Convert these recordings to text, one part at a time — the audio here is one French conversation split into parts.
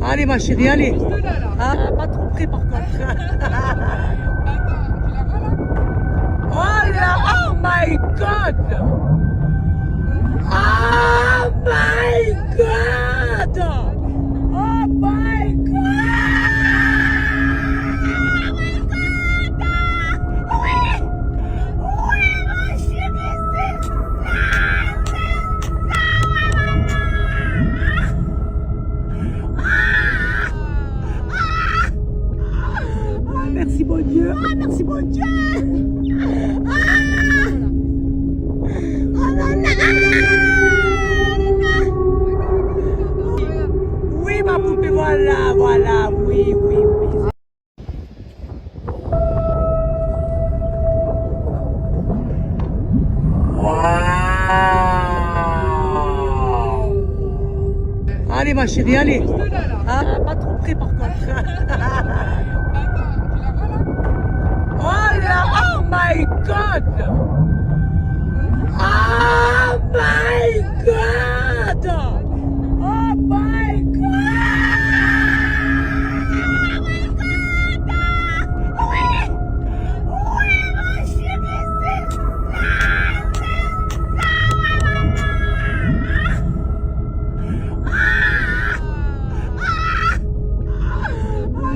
Allez ma chérie, allez. Ah, pas trop près par contre. Oh là, oh my god. Oh my god. Oh my god. Merci mon Dieu, ah merci mon Dieu. Ah, oh là là. Oui ma poupée, voilà, voilà, oui, oui, oui. Allez ma chérie, allez. Ah, pas trop près par contre. Oh là, oh my god. Oh my god. Oh my god.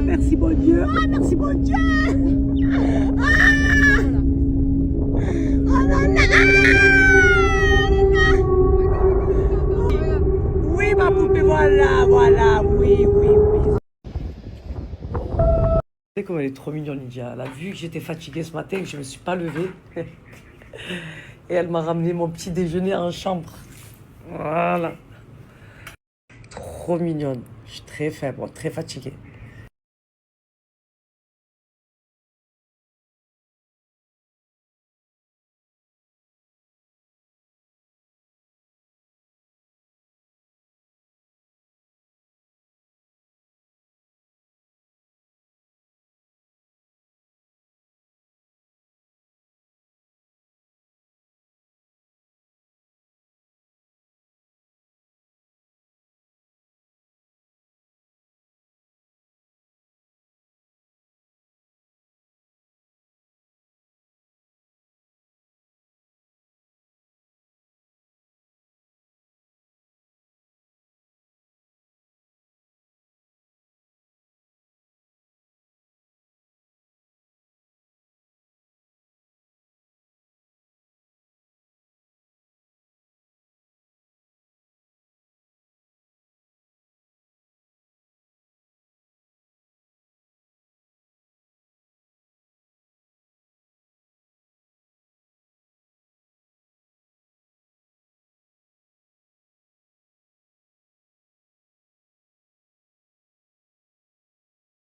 Merci mon Dieu, ah merci mon Dieu. Ah, oh là là. Oui ma poupée, voilà, voilà, oui, oui, oui. Tu sais comme elle est trop mignonne Lydia. Elle a vu que j'étais fatiguée ce matin, que je me suis pas levée. Et elle m'a ramené mon petit déjeuner en chambre. Voilà. Trop mignonne. Je suis très faible, très fatiguée.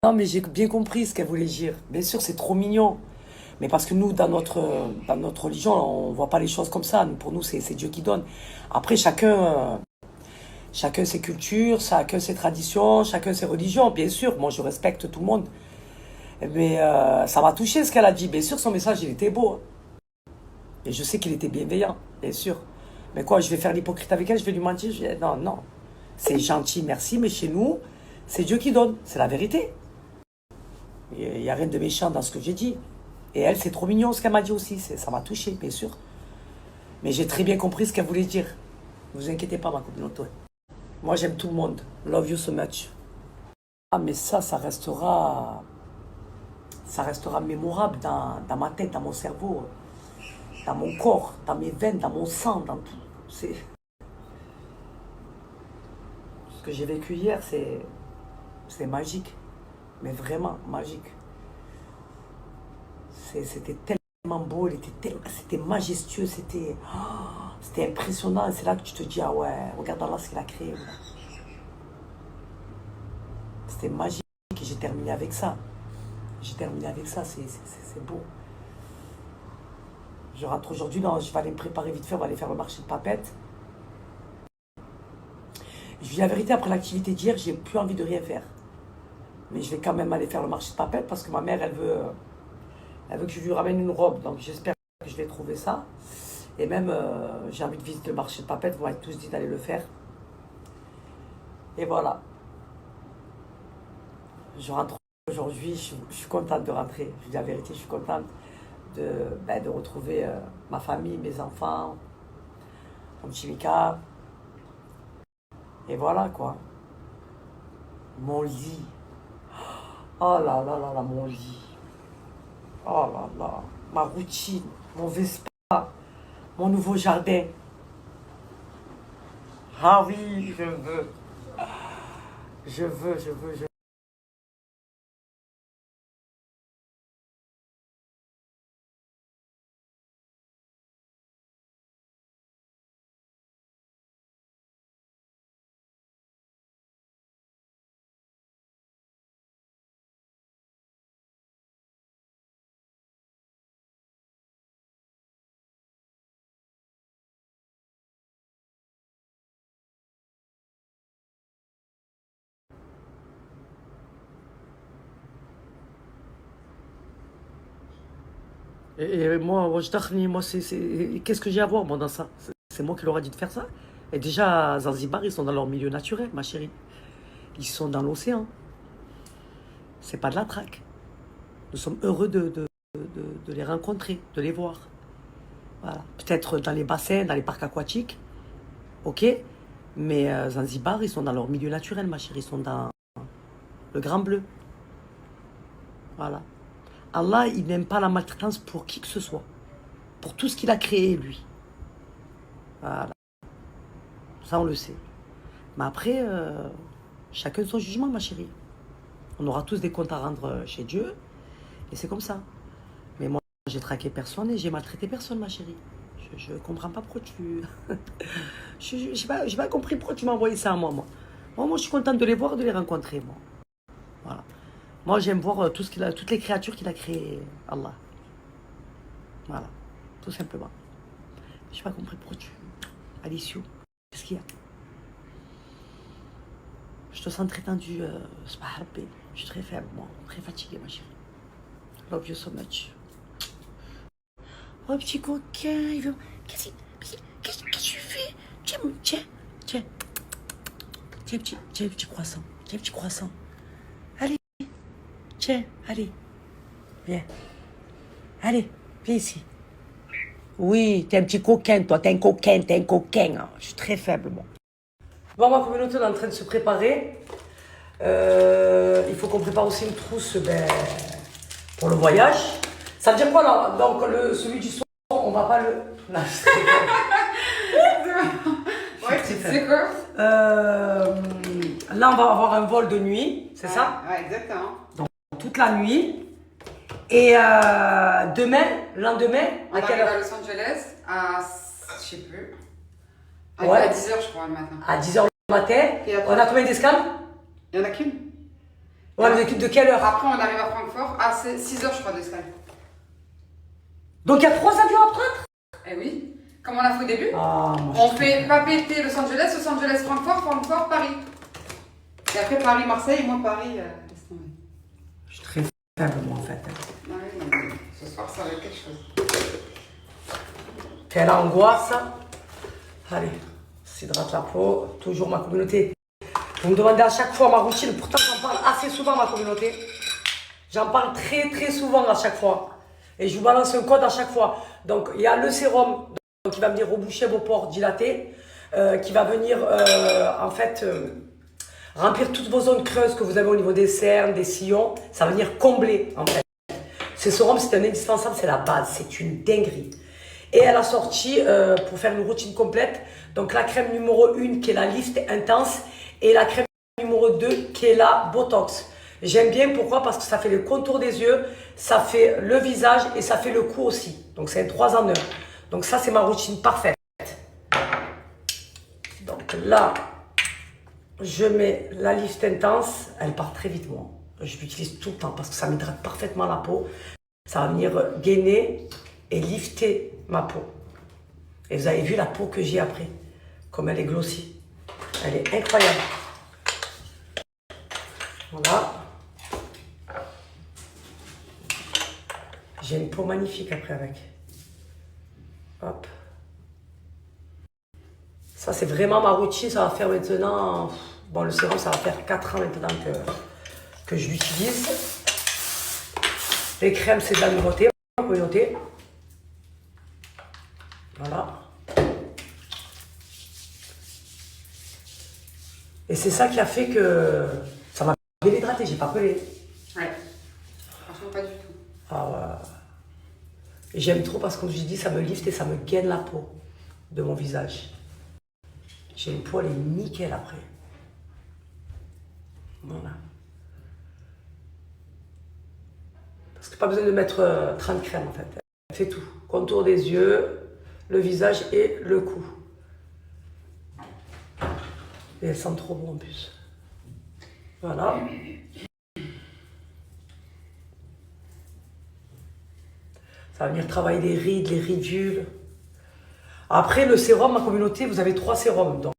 Non, mais j'ai bien compris ce qu'elle voulait dire. Bien sûr, c'est trop mignon. Mais parce que nous, dans notre religion, on voit pas les choses comme ça. Pour nous, c'est Dieu qui donne. Après, chacun ses cultures, chacun ses traditions, chacun ses religions. Bien sûr, moi, je respecte tout le monde. Mais ça m'a touché ce qu'elle a dit. Bien sûr, son message, il était beau. Et je sais qu'il était bienveillant, bien sûr. Mais quoi, je vais faire l'hypocrite avec elle, je vais lui mentir. Non, non. C'est gentil, merci, mais chez nous, c'est Dieu qui donne. C'est la vérité. Il n'y a rien de méchant dans ce que j'ai dit. Et elle, c'est trop mignon ce qu'elle m'a dit aussi. Ça m'a touché, bien sûr. Mais j'ai très bien compris ce qu'elle voulait dire. Ne vous inquiétez pas, ma communauté. Moi, j'aime tout le monde. Love you so much. Ah, mais ça restera... Ça restera mémorable dans ma tête, dans mon cerveau, dans mon corps, dans mes veines, dans mon sang, dans tout. Ce que j'ai vécu hier, c'est magique. Mais vraiment magique. C'était tellement beau, c'était majestueux, c'était impressionnant. C'est là que tu te dis, ah ouais, regarde là ce qu'il a créé. C'était magique et j'ai terminé avec ça. C'est beau. Je rentre aujourd'hui, non, je vais aller me préparer vite fait, on va aller faire le marché de Papeete. Je dis la vérité, après l'activité d'hier, j'ai plus envie de rien faire. Mais je vais quand même aller faire le marché de Papeete parce que ma mère, elle veut que je lui ramène une robe. Donc j'espère que je vais trouver ça. Et même, j'ai envie de visiter le marché de Papeete, vous m'avez tous dit d'aller le faire. Et voilà. Je rentre aujourd'hui, je suis contente de rentrer. Je dis la vérité, je suis contente de retrouver ma famille, mes enfants, mon petit Mika. Et voilà quoi. Mon lit. Oh là là là là, mon lit. Oh là là. Ma routine, mon Vespa, mon nouveau jardin. Ah oui, je veux. Je veux, je veux, je veux. Et moi, je t'arnis, moi, qu'est-ce que j'ai à voir, moi, dans ça? C'est moi qui leur ai dit de faire ça. Et déjà, à Zanzibar, ils sont dans leur milieu naturel, ma chérie. Ils sont dans l'océan. C'est pas de la traque. Nous sommes heureux de les rencontrer, de les voir. Voilà. Peut-être dans les bassins, dans les parcs aquatiques, ok. Mais Zanzibar, ils sont dans leur milieu naturel, ma chérie. Ils sont dans le Grand Bleu. Voilà. Allah, il n'aime pas la maltraitance pour qui que ce soit. Pour tout ce qu'il a créé, lui. Voilà. Ça, on le sait. Mais après, chacun son jugement, ma chérie. On aura tous des comptes à rendre chez Dieu. Et c'est comme ça. Mais moi, j'ai traqué personne et j'ai maltraité personne, ma chérie. Je comprends pas pourquoi tu... j'ai pas compris pourquoi tu m'as envoyé ça à moi, moi. Moi, je suis contente de les voir et de les rencontrer, moi. Voilà. Moi, j'aime voir toutes les créatures qu'il a créées, Allah. Voilà. Tout simplement. J'ai pas compris pourquoi tu... Alicio, qu'est-ce qu'il y a? Je te sens très tendue, c'est pas harpé. Je suis très faible, moi. Très fatiguée, ma chérie. Love you so much. Oh, petit coquin, il veut... Qu'est-ce que tu fais? Tiens, tiens, tiens. Tiens, petit croissant. Tiens, petit croissant. Allez, tiens, allez. Viens. Allez, viens ici. Oui, t'es un petit coquin, toi. T'es un coquin, hein. Je suis très faible, moi. Bon, ma communauté, on est en train de se préparer. Il faut qu'on prépare aussi une trousse pour le voyage. Ça veut dire quoi, là? Donc, celui du son, on va pas le... Non, Ouais, c'est quoi? Là, on va avoir un vol de nuit, c'est ça? Ouais, exactement. Donc, toute la nuit. Et lendemain, On à quelle arrive heure? à Los Angeles à, je sais plus, Ouais. à 10h je crois le matin. À 10h le matin. Et après- On a combien d'escales? Il y en a qu'une. Ouais, de quelle heure? Après on arrive à Francfort à 6h je crois d'escale. Donc, il y a 3 avions à prendre? Eh oui, comme on l'a fait au début. Ah, moi, On fait Papeete, Los Angeles, Francfort, Francfort, Paris. Et après Paris, Marseille, et moi Paris, laisse tomber. Je suis très faible, moi, en fait. Ah oui, mais ce soir ça va être quelque chose. Quelle angoisse. Allez, s'hydrate la peau. Toujours ma communauté. Vous me demandez à chaque fois ma routine. Pourtant, j'en parle assez souvent, ma communauté. J'en parle très, très souvent à chaque fois. Et je vous balance un code à chaque fois. Donc, il y a le sérum qui va venir reboucher vos pores dilatés. Qui va venir, en fait, remplir toutes vos zones creuses que vous avez au niveau des cernes, des sillons. Ça va venir combler, en fait. Ce sérum, c'est un indispensable, c'est la base. C'est une dinguerie. Et elle a sorti, pour faire une routine complète, donc la crème numéro 1 qui est la Lift Intense et la crème numéro 2 qui est la Botox. J'aime bien, pourquoi? Parce que ça fait le contour des yeux, ça fait le visage et ça fait le cou aussi. Donc c'est un 3 en 1. Donc ça, c'est ma routine parfaite. Donc là, je mets la Lift Intense. Elle part très vite, moi. Je l'utilise tout le temps parce que ça m'hydrate parfaitement la peau. Ça va venir gainer et lifter ma peau. Et vous avez vu la peau que j'ai après, comme elle est glossy. Elle est incroyable. Voilà. J'ai une peau magnifique après avec. Hop. Ça, c'est vraiment ma routine. Ça va faire maintenant... Bon, le sérum, ça va faire 4 ans maintenant que je l'utilise. Les crèmes, c'est de la nouveauté. Vous pouvez noter. Voilà. Et c'est ça qui a fait que ça m'a bien hydraté. J'ai pas pelé. Ouais. Franchement, pas du tout. Ah ouais. Et j'aime trop parce que, comme je dis, ça me lifte et ça me gaine la peau de mon visage. J'ai une peau, elle est nickel après. Voilà. Parce que pas besoin de mettre 30 crèmes en fait. Elle fait tout. Contour des yeux, le visage et le cou. Et elles sentent trop bon en plus. Voilà. Ça va venir travailler les rides, les ridules. Après, le sérum, ma communauté, vous avez 3 sérums. Donc,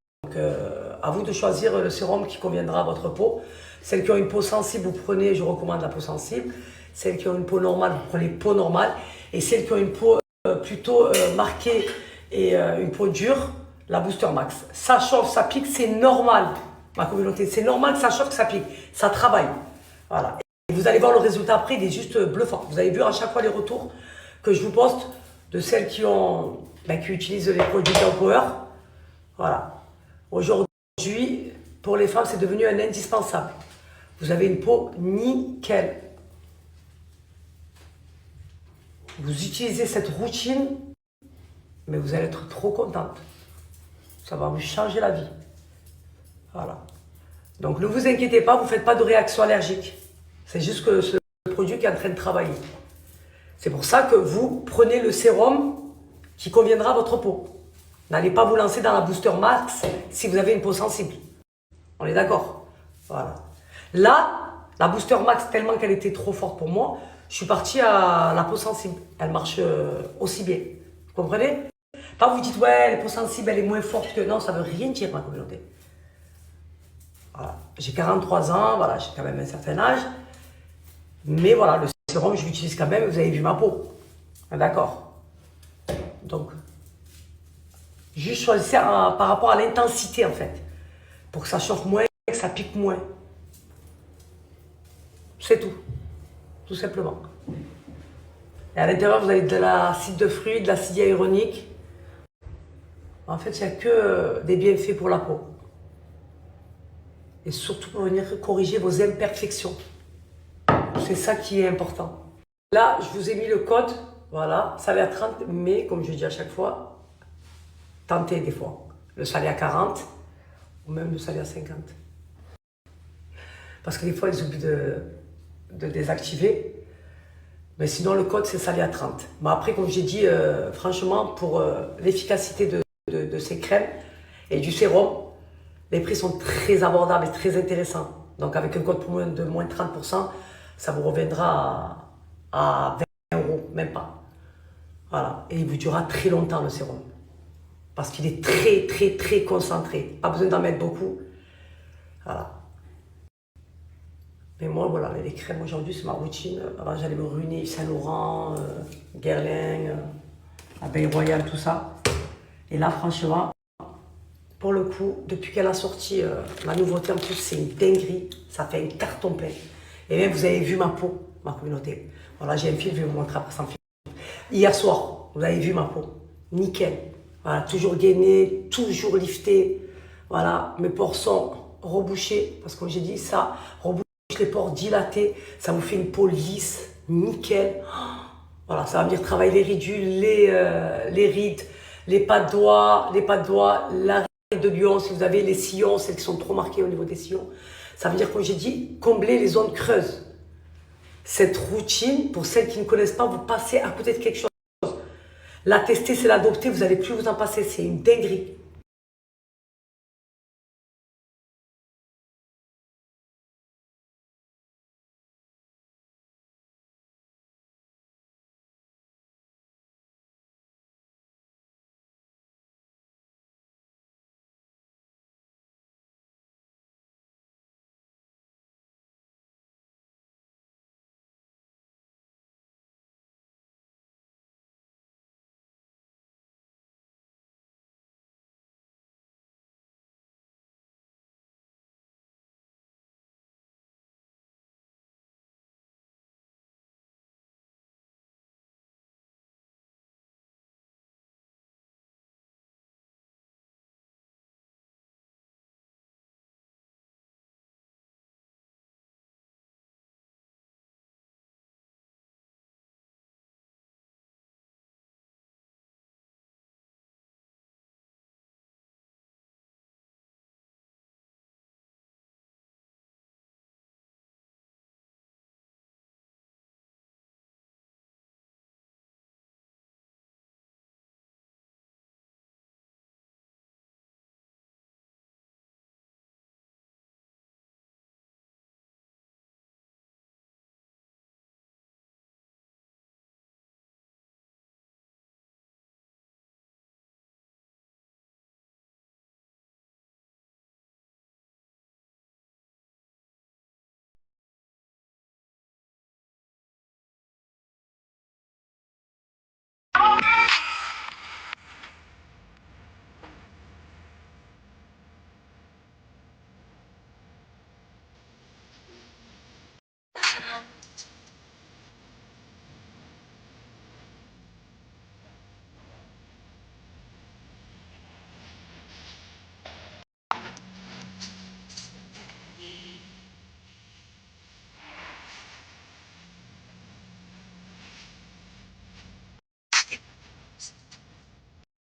à vous de choisir le sérum qui conviendra à votre peau. Celles qui ont une peau sensible, vous prenez, je recommande la peau sensible. Celles qui ont une peau normale, vous prenez peau normale. Et celles qui ont une peau plutôt marquée et une peau dure, la Booster Max. Ça chauffe, ça pique, c'est normal, ma communauté. C'est normal que ça chauffe, que ça pique. Ça travaille. Voilà. Et vous allez voir le résultat après, il est juste bluffant. Vous allez vu à chaque fois les retours que je vous poste de celles qui utilisent les produits Girl Power. Voilà. Aujourd'hui, pour les femmes, c'est devenu un indispensable. Vous avez une peau nickel. Vous utilisez cette routine, mais vous allez être trop contente. Ça va vous changer la vie. Voilà. Donc ne vous inquiétez pas, vous ne faites pas de réaction allergique. C'est juste que ce produit qui est en train de travailler. C'est pour ça que vous prenez le sérum qui conviendra à votre peau. N'allez pas vous lancer dans la Booster Max si vous avez une peau sensible. On est d'accord? Voilà. Là, la Booster Max, tellement qu'elle était trop forte pour moi, je suis partie à la peau sensible. Elle marche aussi bien. Vous comprenez? Pas vous dites, ouais, la peau sensible, elle est moins forte que... Non, ça ne veut rien dire, ma communauté. Voilà. J'ai 43 ans, voilà, j'ai quand même un certain âge. Mais voilà, le sérum, je l'utilise quand même, vous avez vu ma peau. D'accord? Donc, juste choisissez par rapport à l'intensité, en fait. Pour que ça chauffe moins, que ça pique moins. C'est tout. Tout simplement. Et à l'intérieur, vous avez de l'acide de fruits, de l'acide hyaluronique. En fait, il n'y a que des bienfaits pour la peau. Et surtout pour venir corriger vos imperfections. C'est ça qui est important. Là, je vous ai mis le code. Voilà, ça va à 30, mais comme je dis à chaque fois, tentez des fois. Le salé à 40 ou même le salé à 50. Parce que des fois, ils oublient de désactiver. Mais sinon, le code, c'est salé à 30. Mais après, comme j'ai dit, franchement, pour l'efficacité de ces crèmes et du sérum, les prix sont très abordables et très intéressants. Donc, avec un code de moins 30%, ça vous reviendra à 20 euros, même pas. Voilà. Et il vous durera très longtemps, le sérum. Parce qu'il est très, très, très concentré. Pas besoin d'en mettre beaucoup. Voilà. Mais moi, voilà, les crèmes aujourd'hui, c'est ma routine. Avant, j'allais me ruiner Yves Saint Laurent, Guerlain, Abeille Royale, tout ça. Et là, franchement, pour le coup, depuis qu'elle a sorti la nouveauté, en plus, c'est une dinguerie. Ça fait un carton plein. Et même, vous avez vu ma peau, ma communauté. Voilà, j'ai un fil, je vais vous montrer après sans fil. Hier soir, vous avez vu ma peau. Nickel. Voilà, toujours gainée, toujours liftée. Voilà, mes pores sont rebouchés. Parce que comme j'ai dit, ça rebouche les pores dilatés. Ça vous fait une peau lisse, nickel. Voilà, ça va venir travailler les ridules, les rides, les pas de doigts, la ride de lion, si vous avez les sillons, celles qui sont trop marquées au niveau des sillons. Ça veut dire, comme j'ai dit, combler les zones creuses. Cette routine, pour celles qui ne connaissent pas, vous passez à côté de quelque chose. La tester, c'est l'adopter, vous n'allez plus vous en passer. C'est une dinguerie.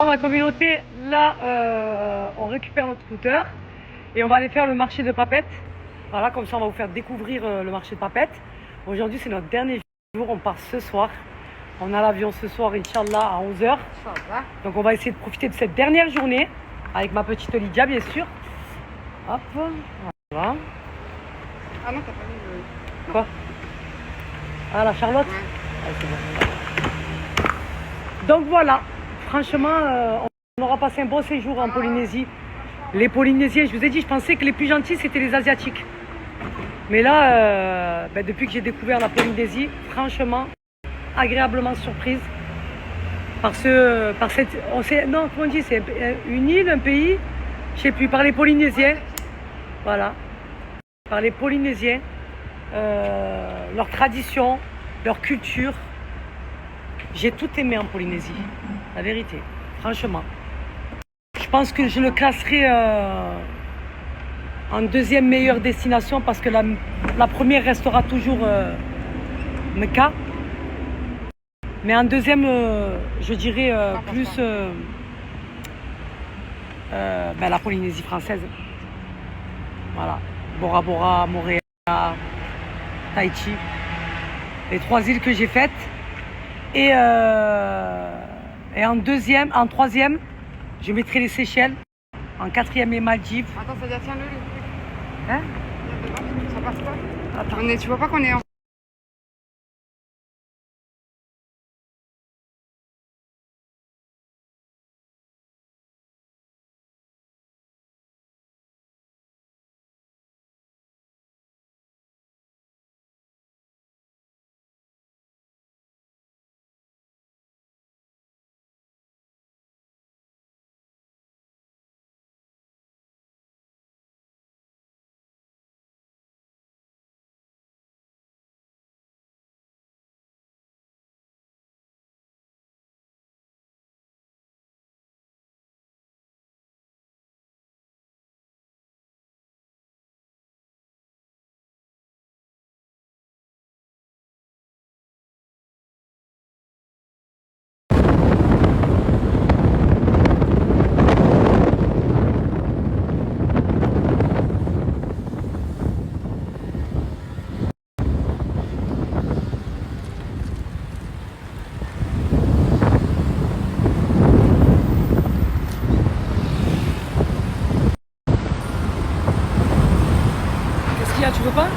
ma communauté, là, on récupère notre scooter et on va aller faire le marché de Papeete. Voilà, comme ça, on va vous faire découvrir le marché de Papeete. Aujourd'hui, c'est notre dernier jour, on part ce soir. On a l'avion ce soir, Inch'Allah, à 11h. Donc, on va essayer de profiter de cette dernière journée avec ma petite Lydia, bien sûr. Hop, voilà. Ah non, t'as pas mis le... Quoi? Ah, la Charlotte? Ouais. Ah, c'est bon. Donc voilà, franchement, on aura passé un bon séjour en Polynésie. Les Polynésiens, je vous ai dit, je pensais que les plus gentils, c'était les Asiatiques. Mais là, depuis que j'ai découvert la Polynésie, franchement, agréablement surprise. Par cette, non, comment on dit, c'est une île, un pays, je sais plus, par les Polynésiens. Voilà, par les Polynésiens, leur tradition, leur culture. J'ai tout aimé en Polynésie, la vérité, franchement. Je pense que je le classerai en deuxième meilleure destination parce que la première restera toujours Mecca. Mais en deuxième, je dirais plus la Polynésie française. Voilà, Bora Bora, Moorea, Tahiti. Les 3 îles que j'ai faites. Et en troisième, je mettrai les Seychelles. En 4e, les Maldives. Attends, ça dit, tiens-le, le truc. Hein? Ça passe pas? Attends. Tu vois pas qu'on est en... Qu'est-ce qu'il y a? Tu veux pas?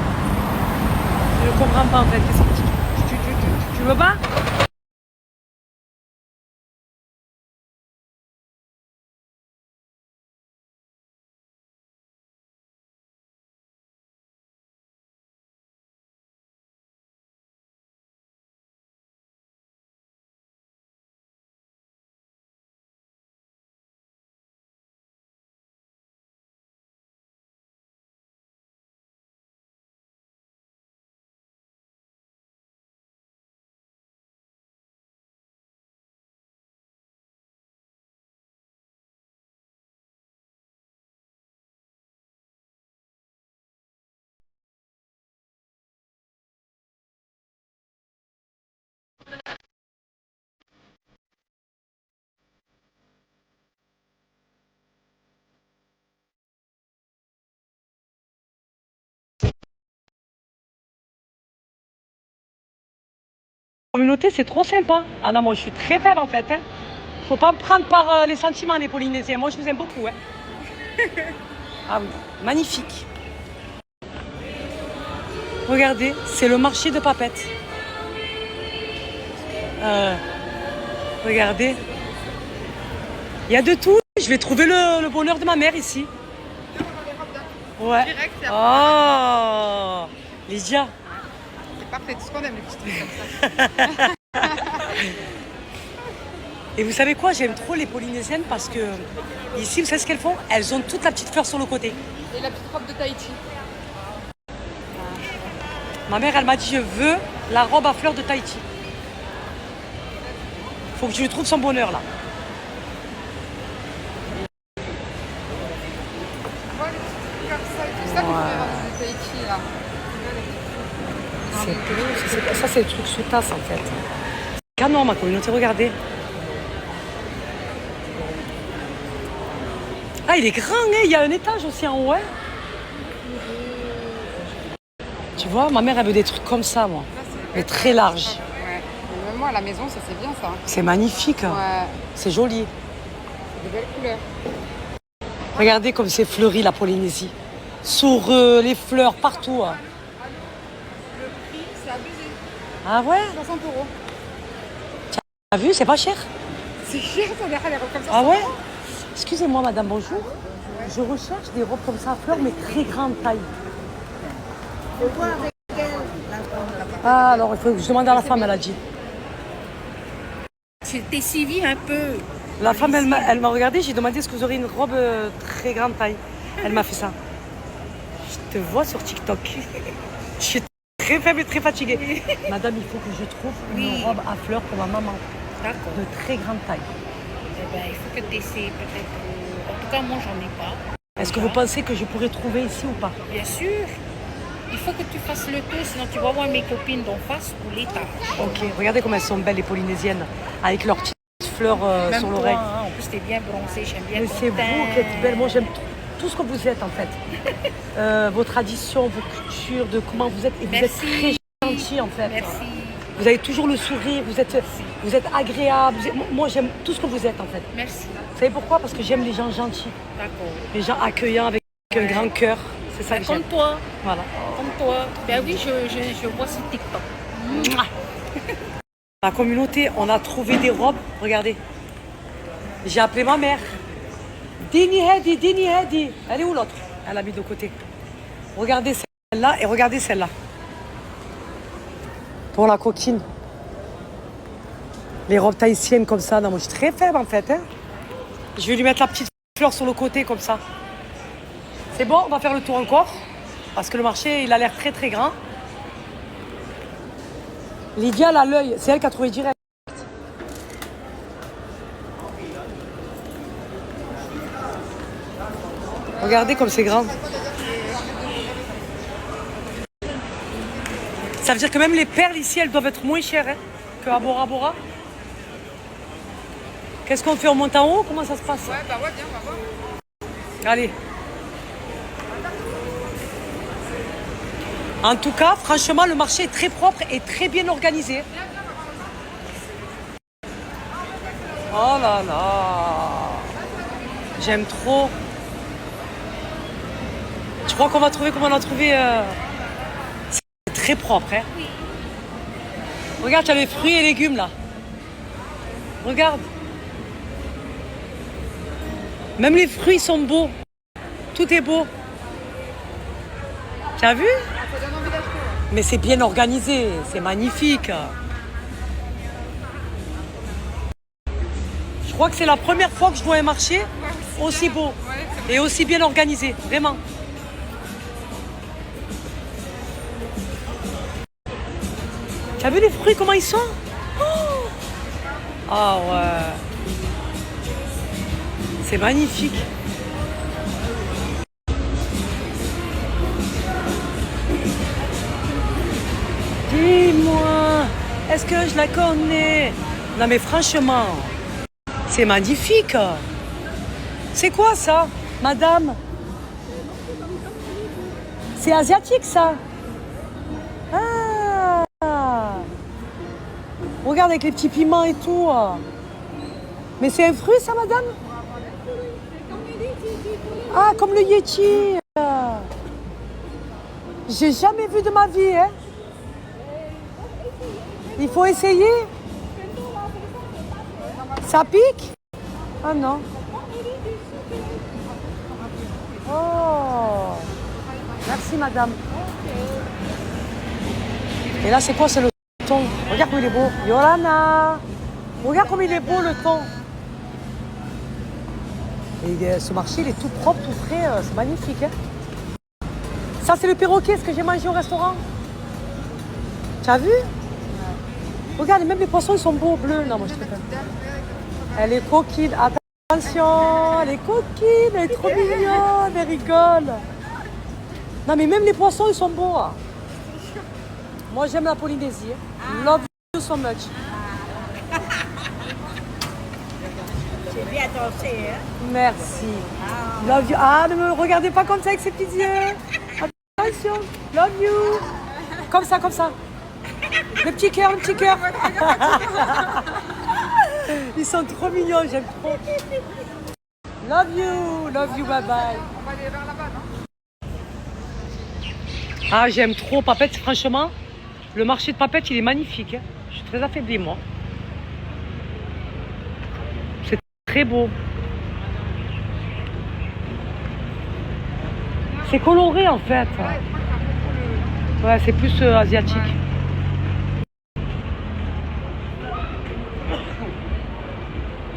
Je ne comprends pas en fait. Qu'est-ce que tu veux pas? La communauté, c'est trop sympa. Ah non, moi je suis très faible en fait. Hein. Faut pas me prendre par les sentiments, les Polynésiens. Moi je vous aime beaucoup. Hein. Ah oui, magnifique. Regardez, c'est le marché de Papeete. Regardez. Il y a de tout. Je vais trouver le bonheur de ma mère ici. Ouais. Direct, c'est Oh, Lydia. C'est parfait, tout ce qu'on aime, les petits trucs comme ça. Et vous savez quoi? J'aime trop les Polynésiennes parce que ici, vous savez ce qu'elles font? Elles ont toute la petite fleur sur le côté. Et la petite robe de Tahiti. Ma mère, elle m'a dit, je veux la robe à fleurs de Tahiti. Faut que je lui trouve son bonheur là. Ouais, les petits trucs comme ça et tout ça, qu'on fait robe de Tahiti, là. Ça, c'est le truc sous tasse en fait. Canon, ma communauté, regardez. Ah, il est grand, hein. Il y a un étage aussi en haut. Hein. Tu vois, ma mère, elle veut des trucs comme ça, moi. Mais très large. Ouais. Mais même moi, à la maison, ça c'est bien ça. C'est magnifique. Hein. Ouais. C'est joli. C'est de belles couleurs. Regardez comme c'est fleuri, la Polynésie. Sur les fleurs, partout. Hein. Le prix, c'est abusé. Ah ouais? 60 euros. T'as vu, c'est pas cher? C'est cher, ça, les robes comme ça. Ah ouais? Excusez-moi, madame, bonjour. Je recherche des robes comme ça à fleurs, mais très grande taille. Faut voir avec elle, la femme là-bas. Ah, alors il faut que je demande à la femme, elle a dit. T'es suivi un peu. La femme, elle m'a regardé, j'ai demandé est-ce que vous aurez une robe très grande taille. Elle m'a fait ça. Je te vois sur TikTok. Je suis très faible et très fatiguée. Madame, il faut que je trouve une robe à fleurs pour ma maman. D'accord. De très grande taille. Eh ben, il faut que tu essaies peut-être. En tout cas, moi, j'en ai pas. Est-ce que vous pensez que je pourrais trouver ici ou pas? Bien sûr. Il faut que tu fasses le tour, sinon tu vas voir mes copines d'en face ou l'étage. Ok, regardez comme elles sont belles les Polynésiennes, avec leurs petites fleurs Même sur toi, l'oreille. hein, en plus, t'es bien bronzée, j'aime bien Mais ton c'est vous teint. qui êtes belle. Moi, j'aime tout ce que vous êtes en fait. Vos traditions, vos cultures, de comment vous êtes. Et vous êtes Merci. très gentil en fait. Merci. Vous avez toujours le sourire, vous êtes agréable. Moi, j'aime tout ce que vous êtes en fait. Merci. Vous savez pourquoi? Parce que j'aime les gens gentils, D'accord. les gens accueillants avec un grand cœur. C'est ça que j'aime. Comme toi. Voilà. Comme toi. Ben oui, je vois sur TikTok. Mouah. La communauté, on a trouvé des robes. Regardez. J'ai appelé ma mère. Dini Hedi, Dini Hedi. Elle est où l'autre? Elle a mis de côté. Regardez celle-là et regardez celle-là. Pour la coquine. Les robes tahitiennes comme ça. Non, moi je suis très faible en fait. Hein. Je vais lui mettre la petite fleur sur le côté comme ça. C'est bon, on va faire le tour encore. Parce que le marché, il a l'air très très grand. Lydia, elle a l'œil. C'est elle qui a trouvé direct. Regardez comme c'est grand. Ça veut dire que même les perles ici, elles doivent être moins chères hein, qu'à Bora Bora. Qu'est-ce qu'on fait? On monte en haut? Comment ça se passe? Ouais, bah ouais, viens, on va voir. Allez. En tout cas, franchement, le marché est très propre et très bien organisé. Oh là là. J'aime trop. Je crois qu'on va trouver comme on a trouvé. C'est très propre. Hein. Regarde, tu as les fruits et légumes là. Regarde. Même les fruits sont beaux. Tout est beau. Tu as vu? Ça donne envie d'acheter. Ouais. Mais c'est bien organisé, c'est magnifique. Je crois que c'est la première fois que je vois un marché aussi beau et aussi bien organisé, vraiment. Tu as vu les fruits, comment ils sont? Oh ah ouais. C'est magnifique. Dis-moi, est-ce que je la connais? Non mais franchement, c'est magnifique. C'est quoi ça, madame? C'est asiatique ça? Ah! Regarde avec les petits piments et tout. Mais c'est un fruit ça, madame? Ah, comme le yeti. J'ai jamais vu de ma vie, hein? Il faut essayer. Ça pique? Ah non. Oh. Merci madame. Et là c'est quoi? C'est le thon. Regarde comme il est beau. Yolana. Regarde comme il est beau le thon. Et ce marché il est tout propre, tout frais. C'est magnifique. Hein? Ça c'est le perroquet, ce que j'ai mangé au restaurant. Tu as vu? Regarde, même les poissons, ils sont beaux, bleus. Non, moi, je sais pas. Elle est coquine. Attention, elle est coquine, elle est trop mignonne, elle rigole. Non, mais même les poissons, ils sont beaux. Moi, j'aime la Polynésie. Love you so much. bien danser, hein. Merci. Love you. Ah, ne me regardez pas comme ça avec ces petits yeux. Attention. Love you. Comme ça, comme ça. Le petit cœur, le petit cœur. Ils sont trop mignons, j'aime trop. Love you, bye bye. On va aller vers là-bas, non? Ah, j'aime trop Papette, franchement. Le marché de Papette, il est magnifique. Hein. Je suis très affaiblie, moi. C'est très beau. C'est coloré, en fait. Ouais, c'est plus asiatique.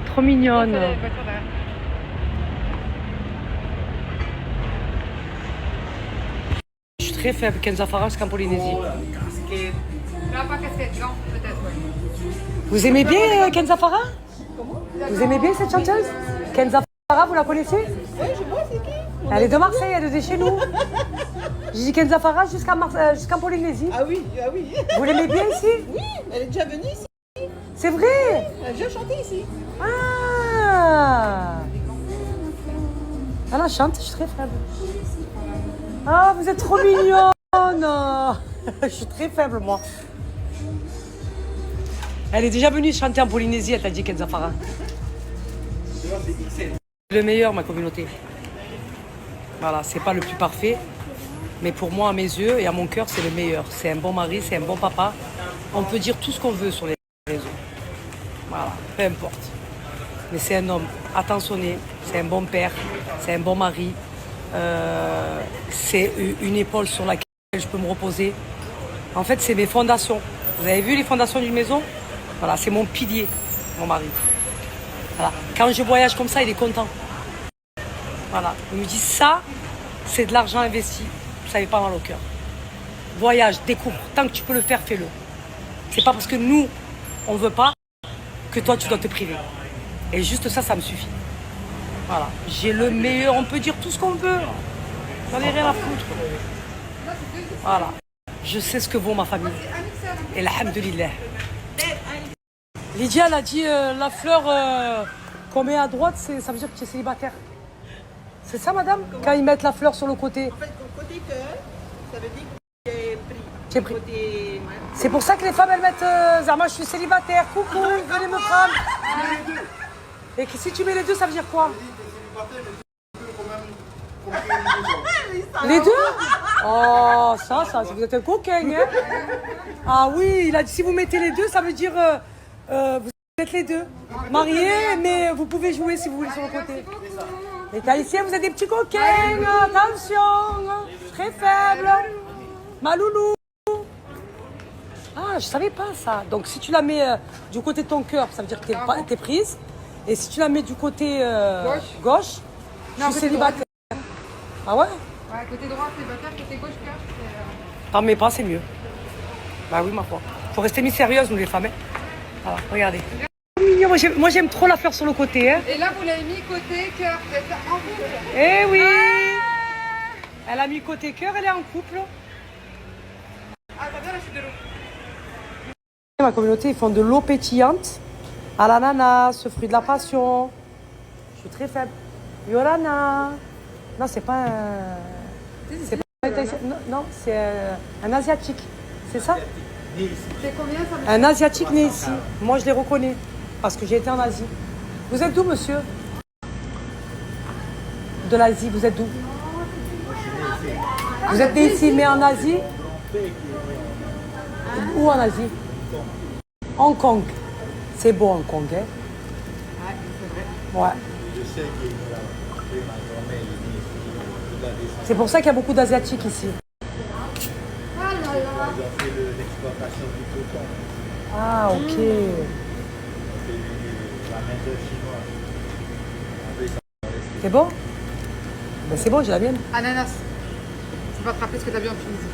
Trop mignonne. Je suis très faible, Kenza Farah jusqu'en Polynésie. Là, pas casquette, gants, peut-être, ouais. Vous aimez bien Kenza Farah? Vous aimez bien cette chanteuse? Kenza Farah, vous la connaissez? Oui, je vois, c'est qui? Elle est de Marseille, elle est de chez nous. J'ai dit Kenza Farah jusqu'en Polynésie. Ah oui, ah oui. Vous l'aimez bien ici? Oui, elle est déjà venue ici. C'est vrai? Elle a déjà chanté ici. Ah! Elle chante, je suis très faible. Ah, vous êtes trop mignonne! Je suis très faible, moi. Elle est déjà venue chanter en Polynésie, elle t'a dit Kenza Farah. Le meilleur, ma communauté. Voilà, c'est pas le plus parfait, mais pour moi, à mes yeux et à mon cœur, c'est le meilleur. C'est un bon mari, c'est un bon papa. On peut dire tout ce qu'on veut sur les réseaux. Voilà, peu importe. Mais c'est un homme attentionné, c'est un bon père, c'est un bon mari. C'est une épaule sur laquelle je peux me reposer. En fait, c'est mes fondations. Vous avez vu les fondations d'une maison? Voilà, c'est mon pilier, mon mari. Voilà. Quand je voyage comme ça, il est content. Voilà. Il me dit ça, c'est de l'argent investi. Ça fait pas mal au cœur. Voyage, découvre. Tant que tu peux le faire, fais-le. C'est pas parce que nous, on veut pas que toi, tu dois te priver. Et juste ça, ça me suffit. Voilà. J'ai le meilleur, on peut dire tout ce qu'on veut. J'en ai rien à foutre. Voilà. Je sais ce que vaut ma famille. Et alhamdoulilah. Lydia, elle a dit la fleur qu'on met à droite, ça veut dire que tu es célibataire. C'est ça, madame? Quand ils mettent la fleur sur le côté. En fait, côté cœur, ça veut dire que j'ai pris. J'ai pris. Côté... C'est pour ça que les femmes, elles mettent Zama, je suis célibataire, coucou, venez me prendre. Et que si tu mets les deux, ça veut dire quoi? Les deux? Oh, ça, vous êtes un coquin, hein? Ah oui, il a dit si vous mettez les deux, ça veut dire vous êtes les deux. Mariés, mais vous pouvez jouer si vous voulez sur le côté. Les Tahitiens, vous êtes des petits coquins, attention, très faible. Ma loulou. Ah, je savais pas ça. Donc si tu la mets du côté de ton cœur, ça veut dire que t'es prise. Et si tu la mets du côté gauche, je suis célibataire. Ah ouais? Ouais, côté droit, célibataire, côté gauche, cœur. T'en mets pas, c'est mieux. Bah oui, ma foi. Faut rester mystérieuse, nous les femmes. Hein. Voilà, regardez. Mignon, moi j'aime trop la fleur sur le côté. Hein. Et là, vous l'avez mis côté cœur. Vous êtes en couple. Eh oui! Elle a mis côté cœur, elle est en couple. Ah, t'as bien la chute de l'eau. Ma communauté, ils font de l'eau pétillante à l'ananas, fruit de la passion. Je suis très faible. Yorana. Non, c'est pas un... C'est pas un... Non, c'est un asiatique. C'est ça? C'est combien ça? Un asiatique né ici. Moi, je les reconnais parce que j'ai été en Asie. Vous êtes d'où, monsieur? De l'Asie, vous êtes d'où? Vous êtes né ici, mais en Asie? Où en Asie? Hong Kong. C'est beau, Hong Kong, hein? Ouais, c'est vrai. Ouais. C'est pour ça qu'il y a beaucoup d'Asiatiques ici. Ah, ok. C'est bon? Ben c'est bon, j'ai la mienne. Ananas. C'est pas te rappeler ce que t'as vu en Tunisie.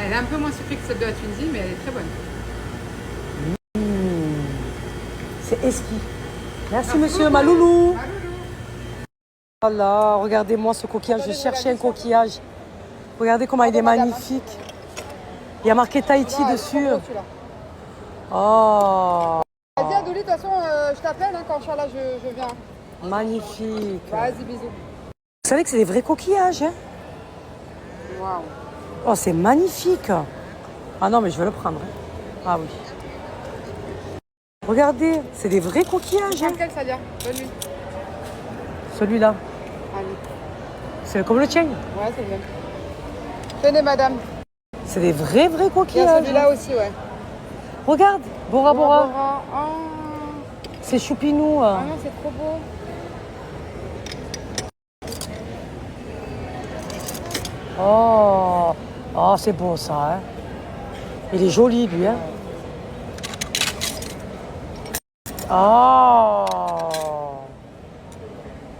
Elle est un peu moins sucrée que celle de la Tunisie, mais elle est très bonne. C'est esqui. Merci, monsieur, ma loulou. Voilà, regardez-moi ce coquillage. Je cherchais un coquillage. Regardez comment il est magnifique. Il y a marqué Tahiti dessus. Oh. Douli, de toute façon, je t'appelle hein, quand je suis là, je viens. Magnifique. Vas-y, bisous. Vous savez que c'est des vrais coquillages, hein? Waouh. Oh, c'est magnifique. Ah non, mais je vais le prendre. Hein. Ah oui. Regardez, c'est des vrais coquillages. Hein. Lequel, Sadia? Bonne nuit. Celui-là, Allez. c'est comme le tien. Ouais, c'est bien. Tenez, madame. C'est des vrais Il y a coquillages. celui-là aussi, ouais. Regarde, Bora Bora. Bora. Oh. C'est choupinou. Ah non, c'est trop beau. Oh, oh c'est beau ça. Hein. Il est joli, lui. Hein. Oh.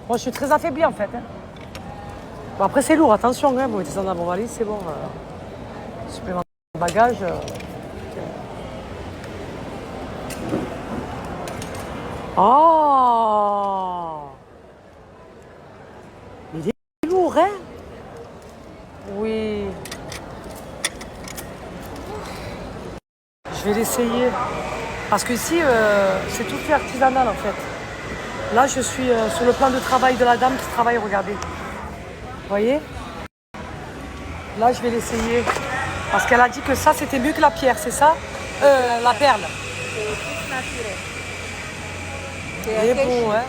Moi, je suis très affaiblie, en fait. Hein. Bon, après, c'est lourd. Attention, hein. Vous mettez ça dans vos valises, c'est bon. Supplément de bagage. Oh. Il est lourd, hein. Oui. Je vais l'essayer. Parce que ici, c'est tout fait artisanal en fait. Là, je suis sur le plan de travail de la dame qui travaille, regardez. Vous voyez? Là, je vais l'essayer. Parce qu'elle a dit que ça, c'était mieux que la pierre, c'est ça? La perle. C'est plus naturel. Il est beau, hein?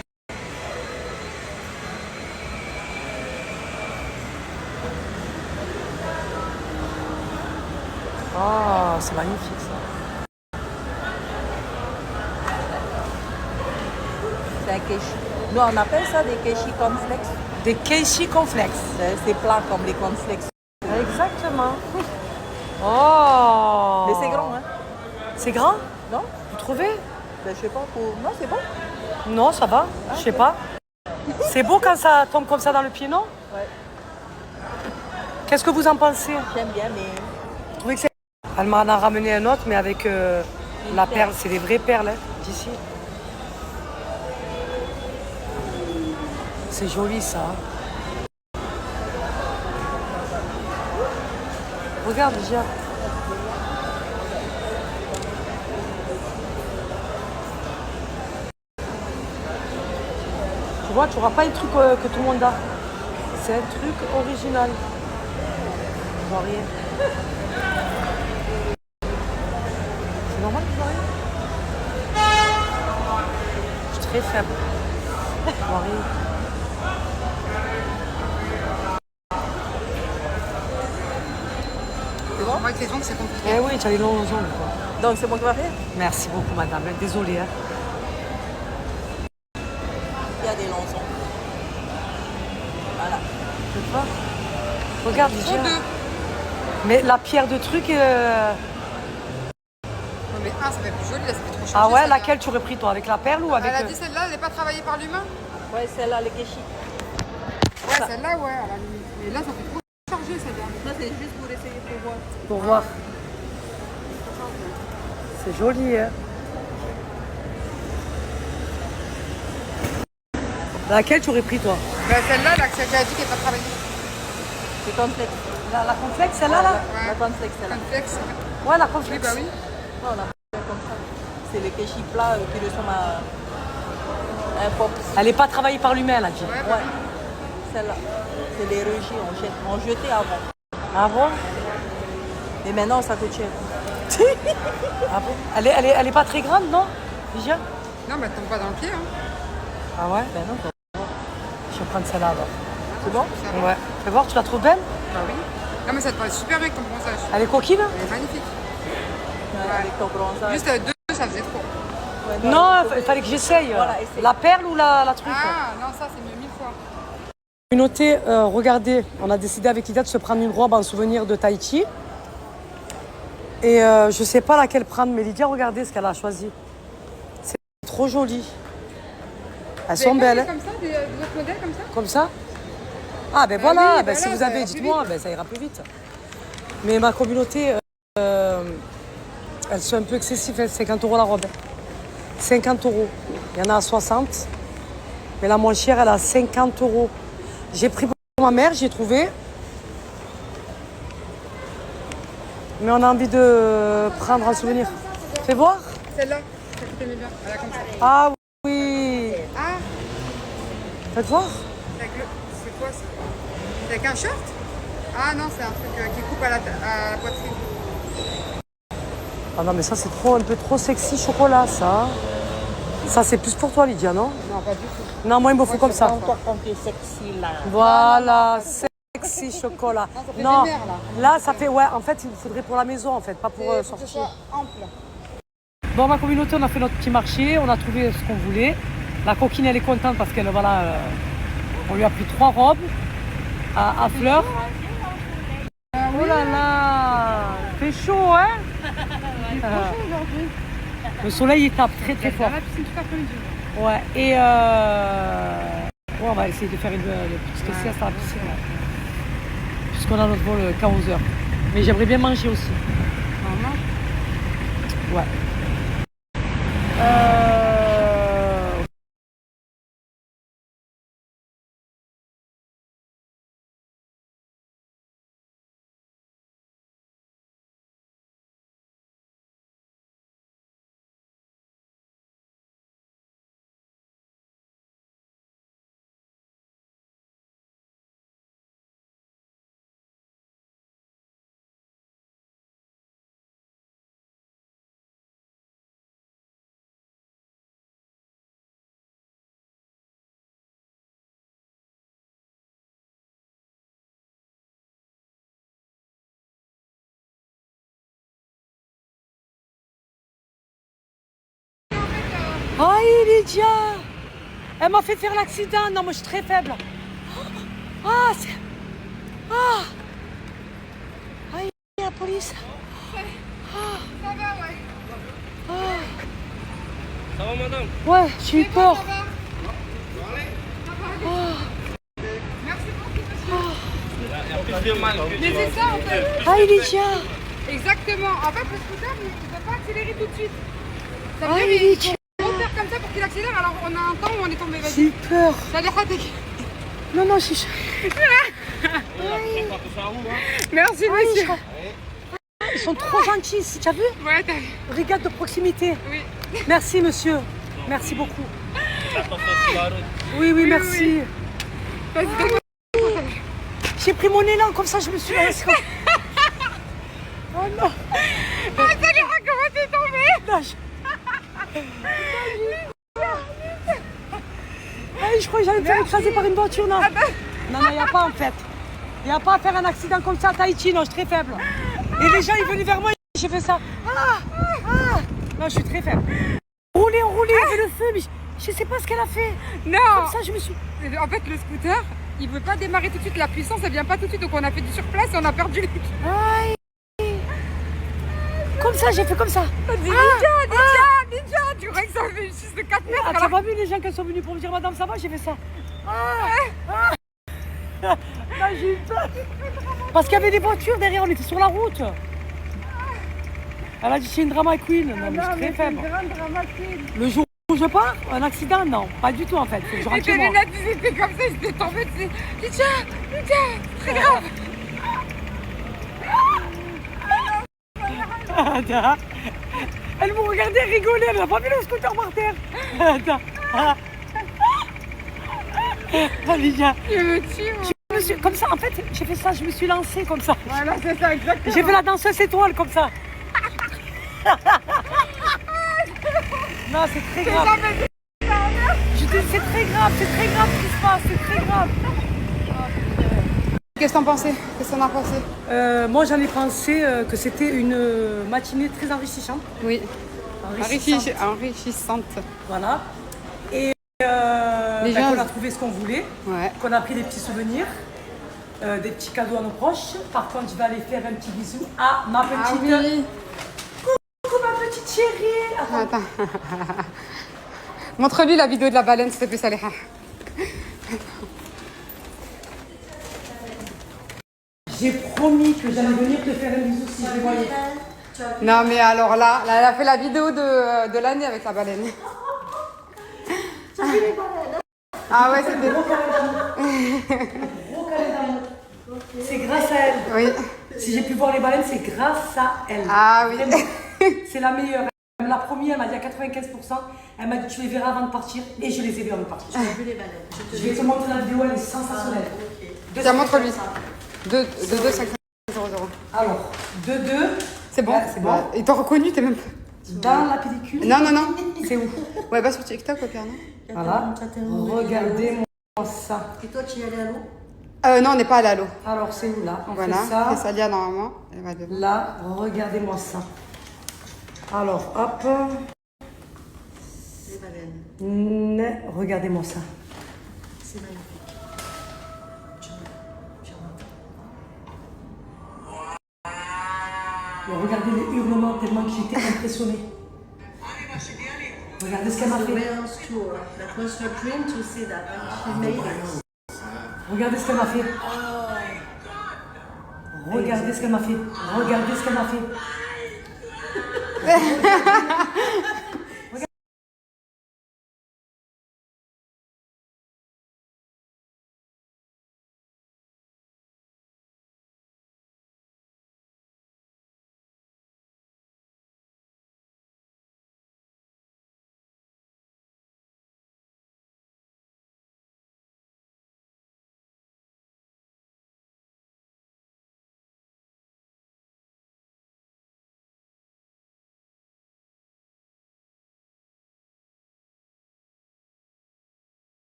Oh, c'est magnifique ça. C'est un keshi. Nous, on appelle ça des keshi cornflakes. Des Keishi Cornflakes. C'est plat comme les cornflakes. Exactement. Oh. Mais c'est grand, hein? C'est grand? Non? Vous trouvez? Ben, je sais pas. Non, c'est bon. Non, ça va. Je sais pas. C'est beau quand ça tombe comme ça dans le pied, non? Ouais. Qu'est-ce que vous en pensez? J'aime bien, mais Vous trouvez que c'est... Elle m'en a ramené un autre, mais avec la perle. C'est des vraies perles hein, d'ici. C'est joli ça. Regarde déjà. Tu vois, tu n'auras pas les trucs que tout le monde a. C'est un truc original. Je vois rien. C'est normal que je vois rien. Je suis très faible. Je vois rien. C'est bon? Moi, avec les ongles, c'est compliqué. Eh oui, tu as les longs ongles quoi. donc c'est moi qui va faire. Merci beaucoup madame. Désolée. Hein. Il y a des longs ongles. Voilà. Tu veux pas? Regarde Trop déjà. deux. Mais la pierre de truc. Non, mais un, ça fait plus joli, là, ça fait trop changer. Ah ouais, celle-là. laquelle tu aurais pris toi? Avec la perle ou avec. Elle a dit celle-là, elle n'est pas travaillée par l'humain? Ouais, celle-là, les keshi. Ouais, celle-là, ouais, à la limite. Mais là, ça fait trop chargé, celle-là. Ça, c'est juste pour essayer pour voir. Pour voir. C'est joli, hein. Laquelle tu aurais pris toi? Ben, celle-là, là, celle qui a dit qu'elle n'est pas travaillée. C'est cornflakes. La complexe, celle-là là? Ouais. La cornflakes, celle-là. Complexe. Ouais, la Oui, complexe. bah oui. Non, on a fait comme ça. C'est les keshi plats qui ressemblent à un pop. Elle n'est pas travaillée par l'humain, elle a dit. Ouais, bah Ouais. Celle-là. C'est les rejets, on jetait avant. Ah bon? Et maintenant, ça coûte cher. Ah bon? Elle est pas très grande, non? Déjà? non, mais elle tombe pas dans le pied, hein. Ah ouais? Ben non, Je vais prendre celle-là alors. c'est bon? Ça va. Ouais. Fais voir, tu la trouves belle? Bah oui. Non, mais ça te paraît super bien avec ton bronzage. Elle est coquine? Elle est magnifique. Avec ton bronzage. Juste deux, ça faisait trop. Ouais, Non, faut- il fallait que j'essaye. Voilà, essaye. La perle ou la truc? Ah, non, ça, c'est mieux 1000 fois. Communauté, regardez, on a décidé avec Lida de se prendre une robe en souvenir de Tahiti. Et je sais pas laquelle prendre, mais Lydia, regardez ce qu'elle a choisi. C'est trop joli. Elles Vous sont avez pas belles. des comme ça, des autres modèles comme ça? Comme ça? Ah ben Ah voilà, oui, ben, si voilà, vous ça avez, ira plus dites-moi, ben, ça ira plus vite. Mais ma communauté, elles sont un peu excessives, elles, 50 € la robe. 50 €. Il y en a à 60. Mais la moins chère, elle a 50 €. J'ai pris pour ma mère, j'ai trouvé. Mais on a envie de prendre un souvenir. Fais voir. Celle-là. connais bien. Elle a comme ça. Ah oui. Ah, Faites voir. c'est quoi ça? C'est avec un short? Ah non, c'est un truc qui coupe à la poitrine. Ah non, mais ça, c'est trop, un peu trop sexy chocolat, ça. Ça, c'est plus pour toi, Lydia, non? Non, pas du tout. Non, moi, il me faut comme ça. Encore quand tu es sexy là. Voilà, sexy chocolat. Non, ça fait Non, des nerfs, là, ça fait, ouais, en fait, il faudrait pour la maison, en fait, pas pour Faut que ce sortir. soit ample. Bon, ma communauté, on a fait notre petit marché, on a trouvé ce qu'on voulait. La coquine, elle est contente parce qu'elle, voilà, on lui a pris 3 robes à fleurs. Oh là là, il fait chaud, hein? Le soleil, il tape très très fort. La piscine tout après-midi. Ouais, et ouais, on va essayer de faire une petite sieste à la piscine. Là. Puisqu'on a notre vol qu'à 11h. Mais j'aimerais bien manger aussi. Maman. Ouais. Aïe, Lydia! Elle m'a fait faire l'accident. Non, moi, je suis très faible. Ah, c'est... Ah! Aïe, la police. Ça va, ouais. Ça va, madame? Ouais, j'ai eu peur. Ça va. Merci beaucoup, monsieur. Plus de mal que Mais c'est ça, en fait. Aïe, Lydia! Exactement. En fait, le scooter, il ne peut pas accélérer tout de suite. Ça veut Aïe, dire qu'il Lydia! faut faire comme ça pour qu'il accélère. Alors, on a un temps où on est tombé. J'ai Vas-y. eu peur. Ça les raté. Non, non, j'ai... Merci, Aïe, monsieur. Ils sont trop gentils ici, tu as vu? Ouais, t'as vu. Brigade de proximité. Oui. Merci, monsieur. Merci beaucoup. Oui, oui, merci. Vas-y, donne-moi. J'ai pris mon élan, comme ça je me suis lancée. Oh non. Ah, ça les raconte, comment t'es tombé? Non, Aïe, je crois que j'allais me faire écraser par une voiture, non. Non, non, il n'y a pas en fait. Il n'y a pas à faire un accident comme ça à Tahiti, non, je suis très faible. Et les gens, ils venaient vers moi, j'ai fait ça. Non, je suis très faible. Roulez, il y avait le feu, mais je ne sais pas ce qu'elle a fait. Non. Comme ça, je me suis... En fait, le scooter, il ne veut pas démarrer tout de suite. La puissance, elle vient pas tout de suite. Donc, on a fait du surplace et on a perdu les... Aïe. Comme ça, j'ai fait comme ça. Lydia, tu crois que ça fait une 6 de 4 mètres Ah, alors... t'as pas vu les gens qui sont venus pour me dire madame ça va, j'ai fait ça. Là, j'ai eu peur. Parce qu'il y avait des voitures derrière, on était sur la route. Elle a dit c'est une drama queen. Non, mais je suis très faible. Le jour où je pars, un accident, non, pas du tout en fait. Faut que je Et rentre tes chez moi. lunettes, ils étaient comme ça, ils étaient tombés. Lydia, très grave. Attends. Elle me regardait rigoler, elle n'a pas vu le scooter par terre. Attends. Ah, Lydia. Je me tue, moi. Je me suis- Comme ça, en fait, j'ai fait ça, je me suis lancée comme ça. Voilà, c'est ça, exactement. J'ai fait la danseuse étoile comme ça. Non, c'est très grave. Je te dis, c'est très grave ce qui se passe, c'est très grave. Qu'est-ce que t'en pensais? Qu'est-ce qu'on en pensé? Moi, j'en ai pensé que c'était une matinée très enrichissante. Oui, Enrichissante. enrichissante. Voilà. Et Les gens- qu'on a trouvé ce qu'on voulait, Ouais. qu'on a pris des petits souvenirs, des petits cadeaux à nos proches. Par contre, je vais aller faire un petit bisou à ma Ah petite... oui. Coucou ma petite chérie. Attends. Attends. Montre-lui la vidéo de la baleine, s'il te plaît, Saleha. J'ai promis que j'allais venir te faire un bisou si je les voyais. Non, mais alors là, elle a fait la vidéo de l'année avec la baleine. Ah ouais, c'était beau. C'est grâce à elle. Oui. Si j'ai pu voir les baleines, c'est grâce à elle. Ah oui. Vraiment. C'est la meilleure. Elle me l'a promis, elle m'a dit à 95%. Elle m'a dit tu les verras avant de partir et je les ai vus avant de partir. J'ai vu les baleines. Je vais te montrer la vidéo, elle est sensationnelle. Tiens, montre-lui. 2, 2, 5, 0, 0. Alors, 2-2. C'est bon? Là, c'est bon. Ils t'ont reconnu, t'es même pas... Dans la pellicule. Non, non, non. C'est où? Ouais, va sur TikTok, au pire, non? Voilà. Regardez-moi ça. Et toi, tu y allais à l'eau? Non, on n'est pas allé à l'eau. Alors, c'est où là? On Voilà, fait ça. Fessalia, normalement. Elle va devant. Là, regardez-moi ça. Alors, hop. Les baleines. Regardez-moi ça. C'est magnifique. Et regardez les hurlements tellement que j'étais impressionnée. Regardez ce qu'elle m'a fait. Surveillance tour. That was her dream to see that. And she made it. Regardez ce qu'elle m'a fait. Regardez ce qu'elle m'a fait. Regardez ce qu'elle m'a fait.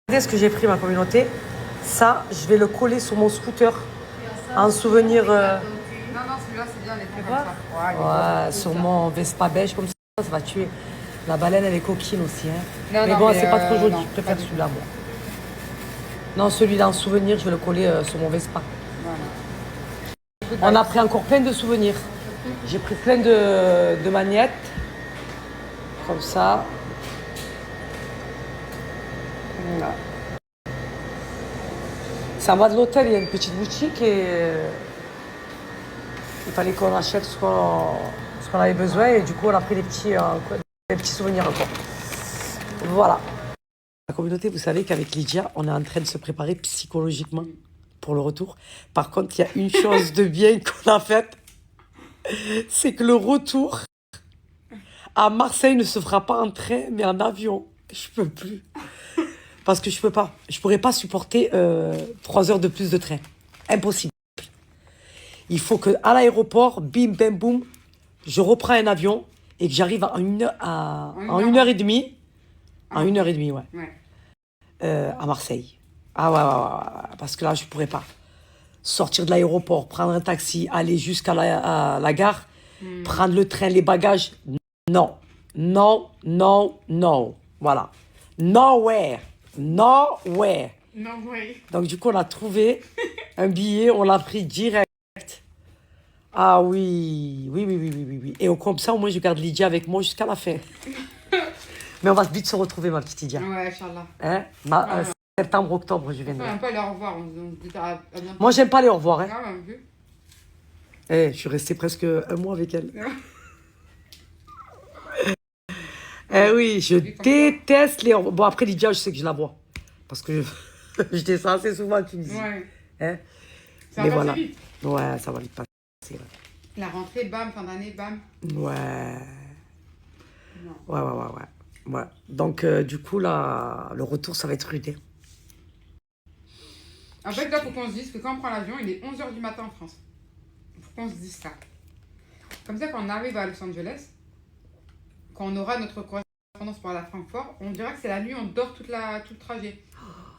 Regardez ce que j'ai pris ma communauté. Ça, je vais le coller sur mon scooter en souvenir. Non, non, celui-là, c'est bien, les fait comme ça. Ouais, sur mon Vespa beige comme ça va tuer. La baleine, elle est coquine aussi. Hein. Non, mais non, bon, mais c'est pas trop joli. non, Je préfère celui-là, moi. Non, celui-là en souvenir, je vais le coller sur mon Vespa. On a pris encore plein de souvenirs. J'ai pris plein de magnettes. Comme ça. Voilà. Ça en bas de l'hôtel, il y a une petite boutique et il fallait qu'on achète ce qu'on avait besoin et du coup on a pris des petits souvenirs encore. Voilà. La communauté, vous savez qu'avec Lydia, on est en train de se préparer psychologiquement pour le retour. Par contre, il y a une chose de bien qu'on a faite, c'est que le retour à Marseille ne se fera pas en train, mais en avion. Je peux plus. Parce que je peux pas. Je pourrais pas supporter 3 heures de plus de train. Impossible. Il faut que à l'aéroport, bim, bam, boum, je reprends un avion et que j'arrive en 1h30. En 1h30, ouais. À Marseille. Ah ouais. Parce que là, je pourrais pas. Sortir de l'aéroport, prendre un taxi, aller jusqu'à la gare, prendre le train, les bagages. Non. Voilà. Nowhere. Nowhere. Non, oui. Donc, du coup, on a trouvé un billet, on l'a pris direct. Ah oui, oui, oui, oui, oui, oui, oui. Et comme ça, au moins, je garde Lydia avec moi jusqu'à la fin. Mais on va vite se retrouver, ma petite Lydia. Ouais, Inch'Allah. Hein? Septembre, octobre, je viendrai. On peut aller au revoir. On se dit à bientôt. Moi, j'aime pas les au revoir. Hein? Ah, ouais, vu. Je suis resté presque un mois avec elle. Oui, je déteste les au revoir. Bon, après, Lydia, je sais que je la vois. Parce que je descends assez souvent en Tunisie. Ouais. Hein? Ça Mais va voilà. passer vite. Ouais, ça va vite passer. Ouais. La rentrée, bam, fin d'année, bam. Ouais. Non. Ouais. Donc, du coup, là, le retour, ça va être rude. En fait, là, il faut qu'on se dise que quand on prend l'avion, il est 11h du matin en France. Il faut qu'on se dise ça. Comme ça, quand on arrive à Los Angeles, quand on aura notre correspondance pour aller à Francfort, on dira que c'est la nuit, on dort tout le trajet.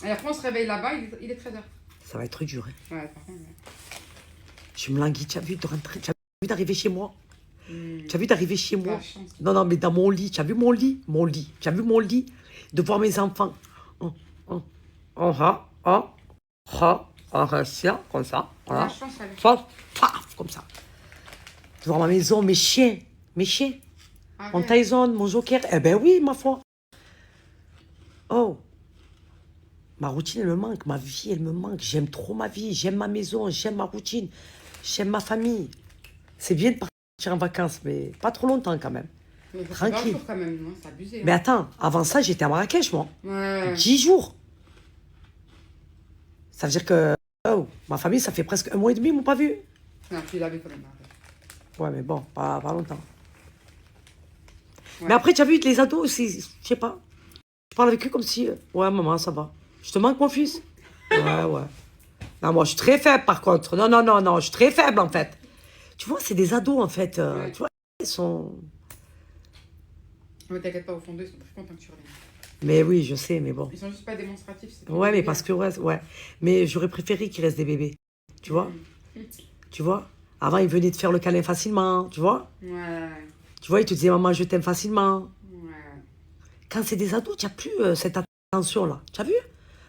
Et après, on se réveille là-bas, il est 13h. Ça va être dur. Hein. Ouais, par contre, ouais. Je me languis, tu as vu de rentrer, tu as vu d'arriver chez moi. Tu as vu d'arriver chez moi. La chance. Non, mais dans mon lit, tu as vu mon lit. Tu as vu mon lit. De voir mes enfants. Comme ça. La Voilà. chance, elle est. Paf, comme ça. De voir ma maison, mes chiens. Mon Arrête. Tyson, mon Joker. Eh ben oui, ma foi. Oh. Ma routine, elle me manque. Ma vie, elle me manque. J'aime trop ma vie. J'aime ma maison. J'aime ma routine. J'aime ma famille. C'est bien de partir en vacances, mais pas trop longtemps quand même. Mais faut Tranquille. 20 jours quand même, non, c'est abusé. Hein. Mais attends, avant ça, j'étais à Marrakech, moi. Ouais. 10 jours. Ça veut dire que ma famille, ça fait presque 1 mois et demi, ils m'ont pas vu. Non, tu l'avais quand même. Arrête. Ouais, mais bon, pas longtemps. Ouais. Mais après, tu as vu, les ados, je sais pas. Je parle avec eux comme si, ouais, maman, ça va. Je te manque, mon fils? Ouais. Non, moi, je suis très faible, par contre. Non, je suis très faible, en fait. Tu vois, c'est des ados, en fait. Ouais. Tu vois, ils sont... Mais t'inquiète pas, au fond d'eux, ils sont plus contents que tu reviennes. Mais oui, je sais, mais bon. Ils sont juste pas démonstratifs. C'est Ouais, mais parce que, ouais. Mais j'aurais préféré qu'ils restent des bébés. Tu vois? Tu vois? Avant, ils venaient te faire le câlin facilement, tu vois? Ouais. Tu vois, ils te disaient, maman, je t'aime facilement. Ouais. Quand c'est des ados, tu n'as plus cette attention-là. Tu as vu?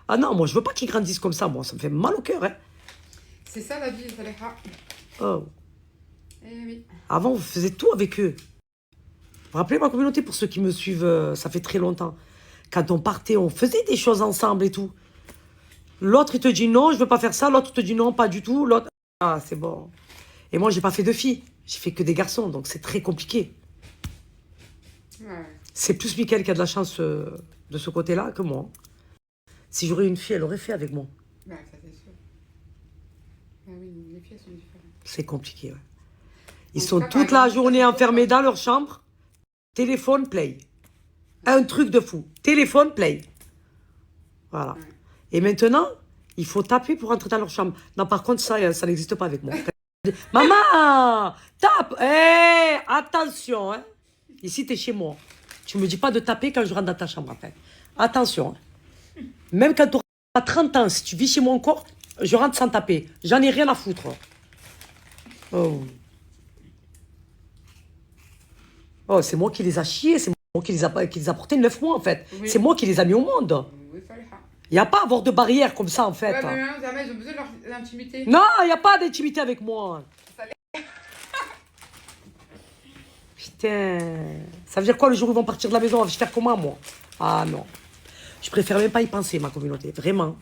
Ah non, moi, je veux pas qu'ils grandissent comme ça. Moi, ça me fait mal au cœur, hein. C'est ça la vie, Saleha. Oh. Eh oui. Avant, vous faisiez tout avec eux. Vous vous rappelez ma communauté, pour ceux qui me suivent, ça fait très longtemps. Quand on partait, on faisait des choses ensemble et tout. L'autre, il te dit non, je veux pas faire ça. L'autre te dit non, pas du tout. L'autre, ah, c'est bon. Et moi, j'ai pas fait de filles. J'ai fait que des garçons, donc c'est très compliqué. Ouais. C'est plus Mickaël qui a de la chance de ce côté-là que moi. Si j'aurais une fille, elle aurait fait avec moi. Bah, ça c'est sûr. Ah oui, les filles sont différentes. C'est compliqué, ouais. Ils En sont tout cas, toute par la exemple, journée ça, enfermés dans leur chambre. Téléphone, play. Un truc de fou. Téléphone, play. Voilà. Ouais. Et maintenant, il faut taper pour entrer dans leur chambre. Non, par contre, ça n'existe pas avec moi. Maman, tape. Hé, attention. Hein. Ici, tu es chez moi. Tu me dis pas de taper quand je rentre dans ta chambre après. Attention. Hein. Même quand tu auras 30 ans, si tu vis chez moi encore, je rentre sans taper. J'en ai rien à foutre. Oh, c'est moi qui les a chiés. C'est moi qui les a portés 9 mois, en fait. Oui. C'est moi qui les a mis au monde. Oui, Saleha. Il n'y a pas à avoir de barrière comme ça, en fait. Ouais, mais non, jamais, ils ont besoin de leur intimité. Non, il n'y a pas d'intimité avec moi. Putain. Ça veut dire quoi le jour où ils vont partir de la maison? Je vais faire comment, moi? Ah non. Je préfère même pas y penser, ma communauté. Vraiment.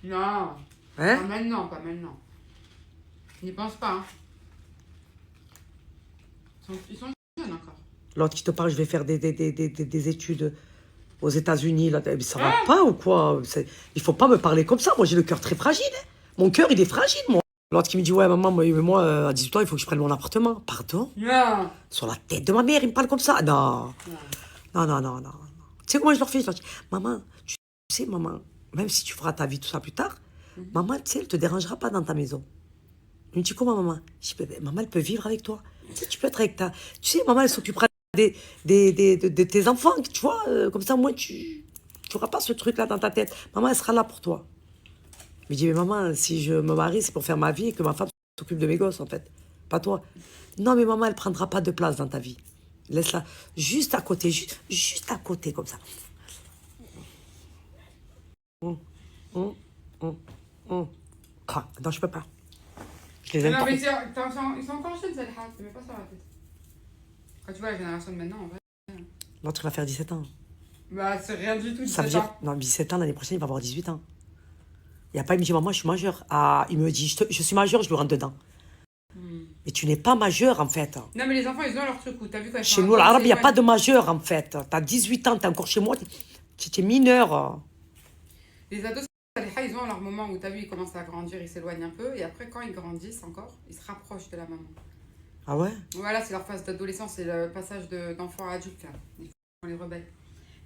Non. Hein? Pas maintenant, pas maintenant. N'y pense pas, hein. Ils sont jeunes encore. L'autre qui te parle, je vais faire des études aux États-Unis. Là. Mais ça va pas ou quoi? Il faut pas me parler comme ça. Moi, j'ai le cœur très fragile. Hein. Mon cœur, il est fragile, moi. L'autre qui me dit, ouais, maman, moi à 18 ans, il faut que je prenne mon appartement. Pardon? Non. Sur la tête de ma mère, il me parle comme ça. Non. Non. Tu sais comment je leur fais? Je leur dis, maman, tu sais, maman, même si tu feras ta vie, tout ça plus tard, maman, tu sais, elle te dérangera pas dans ta maison. Il me dit, comment, maman? Je dis, maman, elle peut vivre avec toi. Tu sais, tu peux être avec ta... Tu sais, maman, elle s'occupera de tes enfants, tu vois. Comme ça, au moins, tu n'auras pas ce truc-là dans ta tête. Maman, elle sera là pour toi. Je me dis, mais maman, si je me marie, c'est pour faire ma vie et que ma femme s'occupe de mes gosses, en fait. Pas toi. Non, mais maman, elle prendra pas de place dans ta vie. Laisse-la juste à côté, juste à côté, comme ça. Ah, non, je peux pas. Je les aime Non, trop. mais ils sont encore jeunes, Zalha. Tu mets pas ça à la tête. Quand tu vois la génération de maintenant, en vrai. L'autre, il va faire 17 ans. Bah, c'est rien du tout. Ça veut dire, non, 17 ans, l'année prochaine, il va avoir 18 ans. Il me dit, maman, je suis majeur. Ah, il me dit, je suis majeur, je lui rentre dedans. Mais tu n'es pas majeur, en fait. Non, mais les enfants, ils ont leur truc. T'as vu quand ils Chez sont nous, l'arabe, il n'y a ouais. pas de majeur, en fait. T'as 18 ans, t'es encore chez moi, tu es mineur. Les ados, ils ont leur moment où t'as vu, ils commencent à grandir, ils s'éloignent un peu. Et après, quand ils grandissent encore, ils se rapprochent de la maman. Ah ouais? Voilà, c'est leur phase d'adolescence, c'est le passage d'enfant à adulte, là. Ils font les rebelles.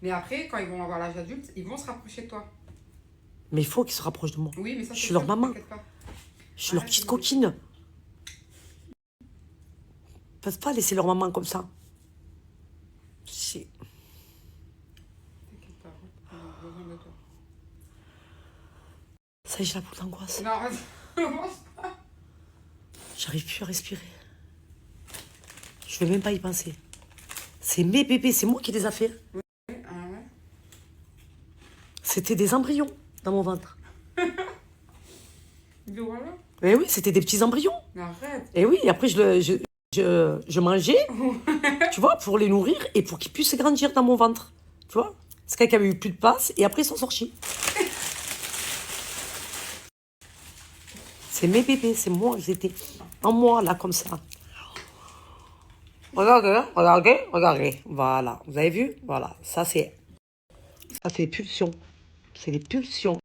Mais après, quand ils vont avoir l'âge adulte, ils vont se rapprocher de toi. Mais il faut qu'ils se rapprochent de moi. Oui, mais ça, Je c'est suis leur sûr, maman. t'inquiète pas. Je suis leur petite coquine. Ils peuvent pas laisser leur maman comme ça. T'inquiète pas, on a besoin de toi. Ça y est, j'ai la boule d'angoisse. Non, commence pas. J'arrive plus à respirer. Je vais même pas y penser. C'est mes bébés, c'est moi qui les a fait. Ah ouais. C'était des embryons dans mon ventre. Mais voilà. Eh oui, c'était des petits embryons. Mais arrête. Et oui, et après je mangeais, tu vois, pour les nourrir et pour qu'ils puissent grandir dans mon ventre. Tu vois? C'est quelqu'un qui avait eu plus de place et après ils sont sortis. C'est mes bébés, c'est moi, ils étaient en moi, là, comme ça. Regardez, regardez, regardez. Voilà, vous avez vu? Voilà, ça c'est les pulsions. C'est les pulsions.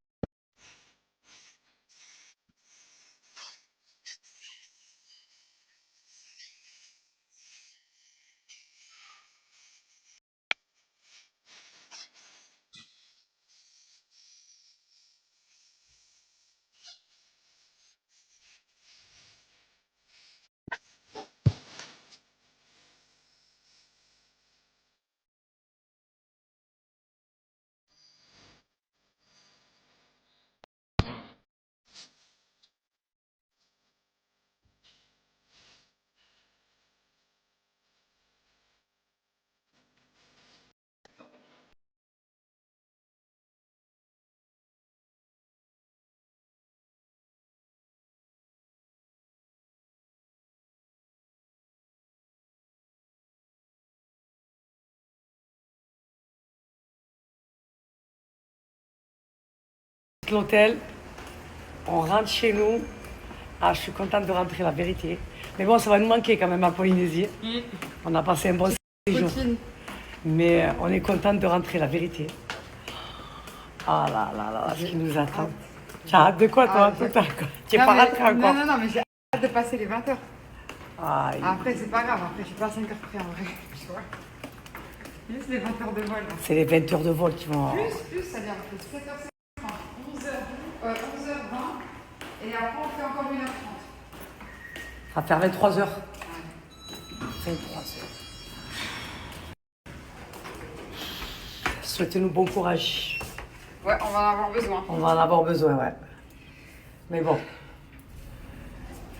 L'hôtel, on rentre chez nous. Ah, je suis contente de rentrer, la vérité. Mais bon, ça va nous manquer quand même à Polynésie. On a passé un bon séjour. Mais on est contente de rentrer, la vérité. Ah là là là, ce qui nous attend. Tu as hâte de quoi, toi? Tu es pas rentré encore? Non, mais j'ai hâte de passer les 20 heures. Aïe. Après, c'est pas grave. Après, je suis pas à 5 heures près en vrai. Tu vois. Juste les 20 heures de vol. Là. C'est les 20 heures de vol qui vont... Plus, ça vient. 7h50, 11h20. Et après, on fait encore 1h30. Ça va faire 23 heures. 23 heures. Souhaitez-nous bon courage. Ouais, on va en avoir besoin. On va en avoir besoin, ouais. Mais bon.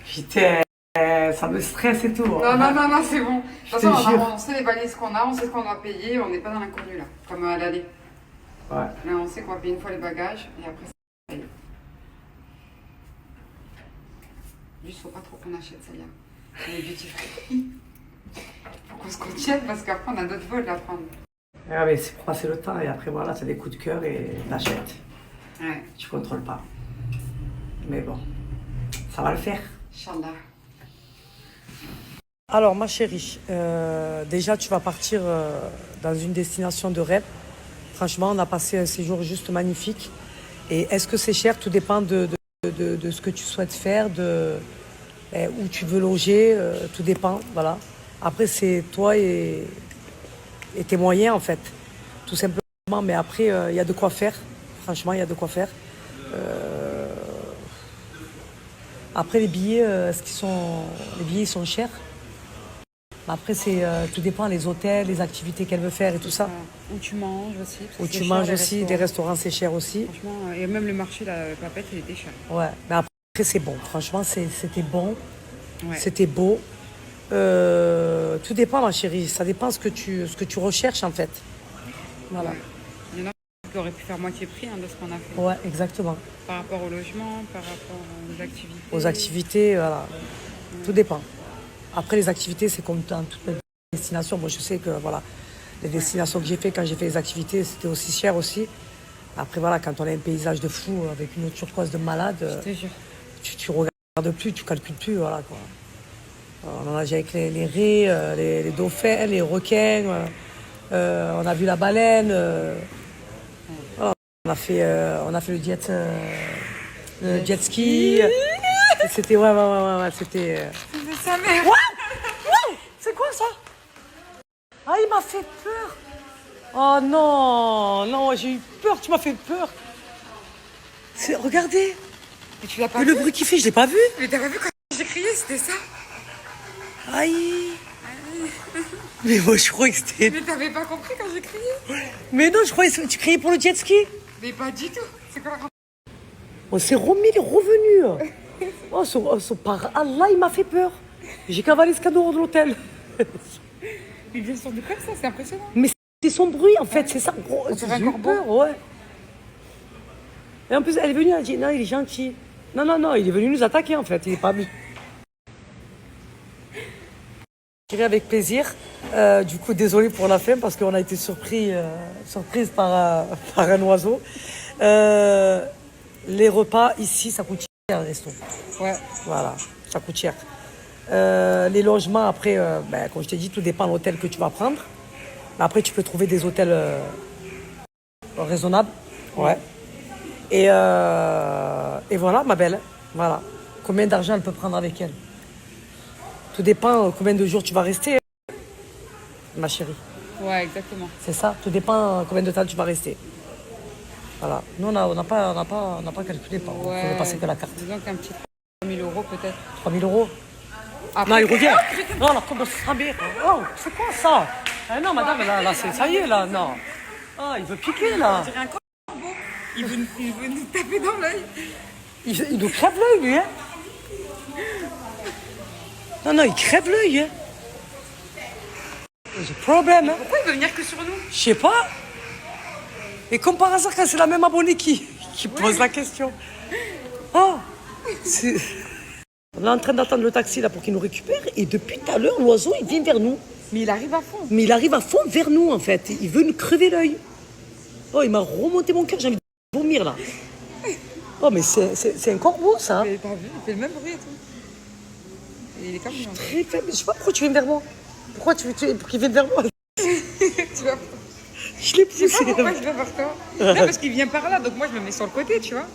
Putain, ça me stresse et tout. Non, c'est bon. De toute façon, te jure. on sait les valises qu'on a, on sait ce qu'on doit payer, on n'est pas dans l'inconnu là, comme à l'aller. Ouais. Là, on sait qu'on va payer une fois les bagages et après, c'est payé. Juste, faut pas trop qu'on achète, ça y est. On est duty free. Faut qu'on se contienne parce qu'après, on a d'autres vols à prendre. Ah mais c'est pour passer le temps et après voilà, c'est des coups de cœur et t'achètes. Ouais, Tu contrôles pas. Mais bon, ça va le faire. Inch'Allah. Alors ma chérie, déjà tu vas partir dans une destination de rêve. Franchement, on a passé un séjour juste magnifique. Et est-ce que c'est cher? Tout dépend de ce que tu souhaites faire, où tu veux loger, tout dépend, voilà. Après c'est toi et tes moyens en fait, tout simplement. Mais après, il y a de quoi faire. Franchement, il y a de quoi faire. Après, les billets, les billets ils sont chers. Mais après, tout dépend, les hôtels, les activités qu'elle veut faire et tout ça. Où tu manges aussi. parce que Où c'est tu cher, manges les aussi, des restaurants, c'est cher aussi. Franchement, et même le marché, la papette, il était cher. Ouais, mais après, c'est bon. Franchement, c'était bon. Ouais. C'était beau. Tout dépend, ma chérie. Ça dépend ce que tu recherches, en fait. Voilà. Ouais. Il y en a qui auraient pu faire moitié prix hein, de ce qu'on a fait. Ouais, exactement. Par rapport au logement, par rapport aux activités. Aux activités, voilà. Tout dépend. Après, les activités, c'est comme dans toutes les destinations. Moi, je sais que, voilà, les destinations que j'ai fait, quand j'ai fait les activités, c'était aussi cher aussi. Après, voilà, quand on a un paysage de fou avec une eau turquoise de malade, Je te jure. tu regardes plus, tu calcules plus, voilà, quoi. On en a déjà avec les raies, les dauphins, les requins. On a vu la baleine. Voilà, on a fait le jet ski. C'était, ouais, c'était... C'est sa mère. C'est quoi ça? Ah, il m'a fait peur. Oh non, non, j'ai eu peur, tu m'as fait peur. Regardez, Mais tu l'as pas mais vu. le bruit qu'il fait, je l'ai pas vu. Mais t'as pas vu quand j'ai crié, c'était ça. Aïe. Mais moi, je croyais que c'était... Mais t'avais pas compris quand j'ai crié. Mais non, je croyais que tu criais pour le jet ski. Mais pas du tout. C'est quoi la On s'est remis, il est revenu. Par Allah, il m'a fait peur. J'ai cavalé ce cadeau de l'hôtel. Il vient sur du comme ça, c'est impressionnant. Mais c'est son bruit, en fait, c'est ça. Gros, On dirait un j'ai eu corbeau. peur, ouais. Et en plus, elle est venue, elle a dit, non, il est gentil. Non, il est venu nous attaquer, en fait, il est pas venu. J'irai avec plaisir. Du coup, désolé pour la fin, parce qu'on a été surprise par un oiseau. Les repas, ici, ça coûte cher, le resto. Ouais. Voilà, ça coûte cher. Les logements, après, comme je t'ai dit, tout dépend de l'hôtel que tu vas prendre. Mais après, tu peux trouver des hôtels raisonnables. Ouais. Et voilà, ma belle. Voilà. Combien d'argent elle peut prendre avec elle? Tout dépend combien de jours tu vas rester, ma chérie. Ouais, exactement. C'est ça. Tout dépend combien de temps tu vas rester. Voilà. Nous, on n'a pas calculé. On Ouais. ne passer que la carte. Disons qu'un petit 3 000 € peut-être. 3 000 euros. Après, Non, il revient. Non, la coupe de Sabir. Oh, c'est quoi ça? Ah non, madame, là, ça y est, là, non. Ah, il veut piquer, là. on dirait un corbeau. Il veut nous taper dans l'œil. Il nous crève l'œil, lui, hein. Non, il crève l'œil, hein. J'ai problème, hein. Pourquoi il veut venir que sur nous? Je sais pas. Et comme par hasard, quand c'est la même abonnée qui pose la question. Oh, c'est... On est en train d'attendre le taxi là pour qu'il nous récupère. Et depuis tout à l'heure, l'oiseau, il vient vers nous. Mais il arrive à fond. Mais il arrive à fond vers nous, en fait. Il veut nous crever l'œil. Oh, il m'a remonté mon cœur. J'ai envie de vomir, là. Oh, mais c'est un corbeau, ça. Mais t'as vu, il fait le même bruit et tout. Et il est comme lui. Très faible. Je sais pas pourquoi tu viens vers moi. Pourquoi pour qu'il vienne vers moi? Tu vois. Je l'ai Je sais poussé. pas pourquoi je vais vers toi. Non, parce qu'il vient par là, donc moi je me mets sur le côté, tu vois.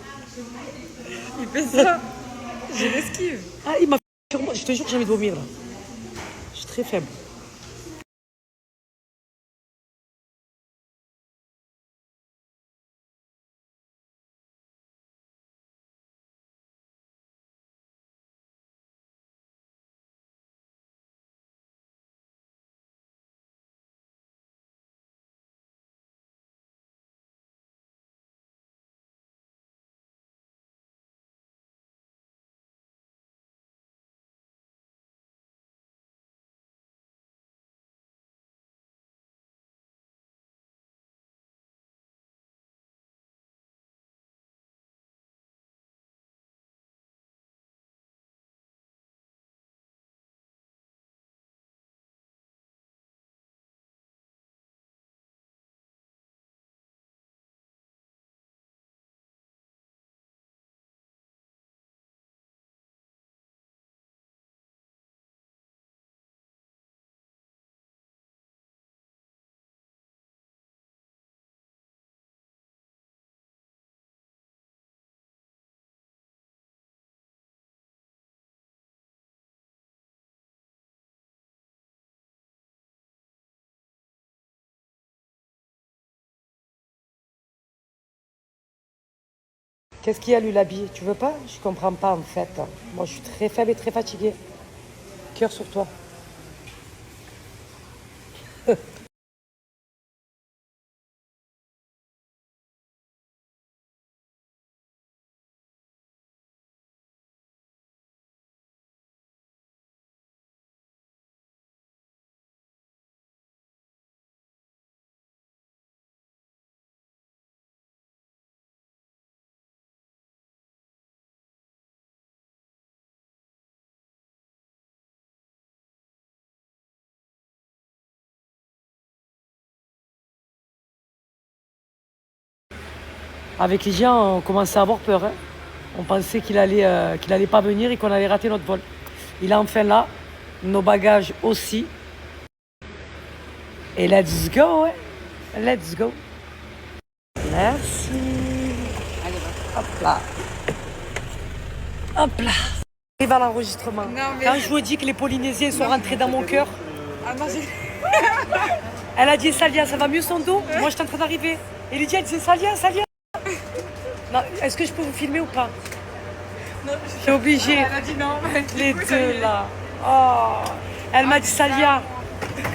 Il fait ça. Je l'esquive. Ah, il m'a fait sur moi. Je te jure que j'ai envie de vomir, là. Je suis très faible. Qu'est-ce qu'il y a, lui, l'habit? Tu veux pas? Je comprends pas, en fait. Moi, je suis très faible et très fatiguée. Cœur sur toi. Avec Lydia, on commençait à avoir peur. Hein. On pensait qu'il allait pas venir et qu'on allait rater notre vol. Il est enfin là. Nos bagages aussi. Et let's go, ouais. Let's go. Merci. Allez, va. Hop là. Hop là. Arrive à l'enregistrement. Non, mais- Quand je vous dis que les Polynésiens sont rentrés dans mon cœur, Ah non, j'ai... elle a dit Salia, ça va mieux son dos? Moi, je suis en train d'arriver. Et Lydia, elle dit Salia, Salia. Non, est-ce que je peux vous filmer ou pas? Non, Je suis obligée. Elle a dit non. Les deux là. Oh. Elle m'a dit Salia.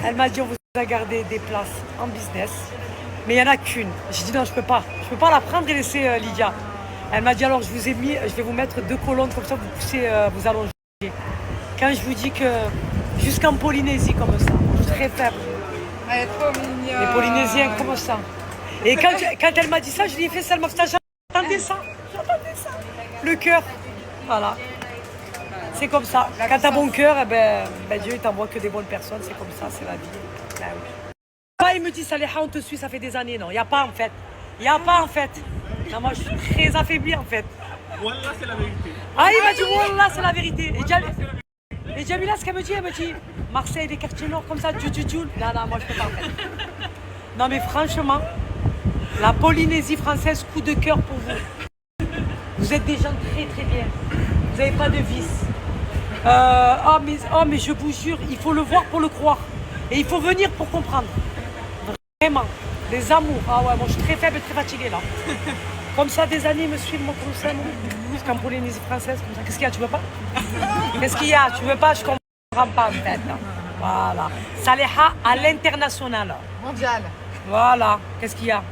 Elle m'a dit on vous a gardé des places en business. Mais il n'y en a qu'une. J'ai dit non, je peux pas. Je peux pas la prendre et laisser Lydia. Elle m'a dit alors je vous ai mis, je vais vous mettre 2 colonnes comme ça, vous poussez, vous allongez. Quand je vous dis que jusqu'en Polynésie comme ça, je suis très faible. Elle est trop mignonne. Les Polynésiens comme ça. Et quand elle m'a dit ça, je lui ai fait ça, j'entendais ça. J'entendais ça. Le cœur. Voilà. C'est comme ça. Quand t'as bon cœur, eh ben, Dieu il t'envoie que des bonnes personnes. C'est comme ça, c'est la vie. Ben oui. Pas, il me dit, Saléha, on te suit, ça fait des années. Non, il n'y a pas en fait. Il n'y a pas en fait. Non, moi je suis très affaiblie en fait. Wallah, c'est la vérité. Ah, il m'a dit, Wallah, c'est la vérité. Et Jamila, ce qu'elle me dit, Marseille, les quartiers nord comme ça, non, moi je peux pas en fait. Non, mais franchement, la Polynésie française, coup de cœur pour vous. Vous êtes des gens très très bien. Vous n'avez pas de vices. Mais je vous jure, il faut le voir pour le croire. Et il faut venir pour comprendre. Vraiment. Des amours. Ah ouais, moi je suis très faible et très fatiguée là. Comme ça, des années me suivent, moi, comme ça, non. Jusqu'en Polynésie française, comme ça. Qu'est-ce qu'il y a, tu veux pas? Qu'est-ce qu'il y a, tu veux pas? Je comprends pas en fait. Voilà. Saléha à l'international. Mondial. Voilà. Qu'est-ce qu'il y a?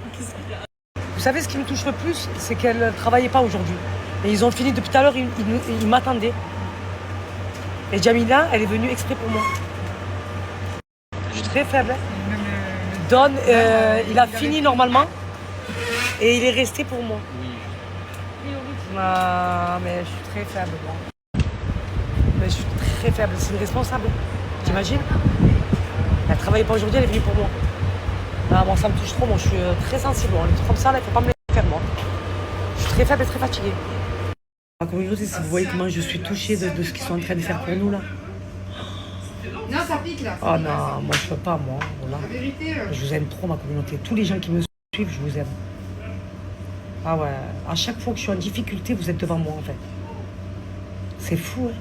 Vous savez, ce qui me touche le plus, c'est qu'elle ne travaillait pas aujourd'hui. Et ils ont fini depuis tout à l'heure, ils m'attendaient. Et Jamila, elle est venue exprès pour moi. Je suis très faible. Hein. Don, il a fini normalement et il est resté pour moi. Ah, mais je suis très faible. Moi. Mais je suis très faible, c'est une responsable. T'imagines? Elle ne travaillait pas aujourd'hui, elle est venue pour moi. Ah, moi, ça me touche trop, moi je suis très sensible. Les trucs comme ça, là, il ne faut pas me les faire moi. Je suis très faible et très fatiguée. La communauté, si vous voyez comment je suis touchée de ce qu'ils sont en train de faire pour nous là. Non, ça pique là. Oh non, moi je peux pas, moi. Voilà. La vérité. Je vous aime trop, ma communauté. Tous les gens qui me suivent, je vous aime. Ah ouais, à chaque fois que je suis en difficulté, vous êtes devant moi en fait. C'est fou, hein.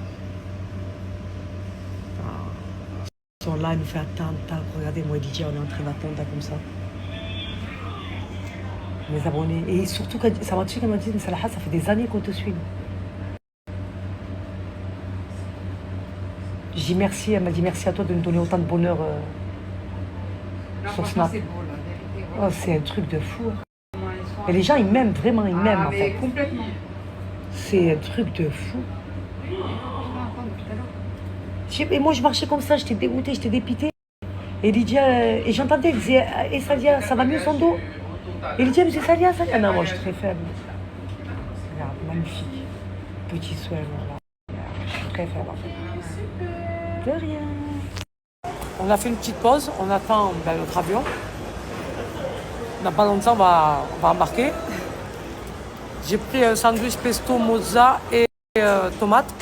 Ah. Ils sont là, ils nous font attendre. Regardez, moi et Lydia, on est en train d'attendre comme ça. Mes abonnés. Et surtout, ça m'a tué quand elle m'a dit, Salah, ça fait des années qu'on te suit. Je dis merci, elle m'a dit merci à toi de nous donner autant de bonheur sur Snap. C'est beau, la vérité. Oh, c'est un truc de fou. Hein. Et les gens, ils m'aiment, vraiment, ils m'aiment en mais fait. complètement. C'est un truc de fou. Et moi, je marchais comme ça, j'étais dégoûtée, j'étais dépitée. Et Lydia, et j'entendais, elle disait, et Salia, ça va mieux son dos? Et Lydia me disait, Salia. Non, moi, je suis très faible. Regarde, magnifique. Petit soin, voilà. Je suis très faible en fait. De rien. On a fait une petite pause, on attend notre avion. Dans pas longtemps, on va embarquer. J'ai pris un sandwich pesto, mozza et tomate.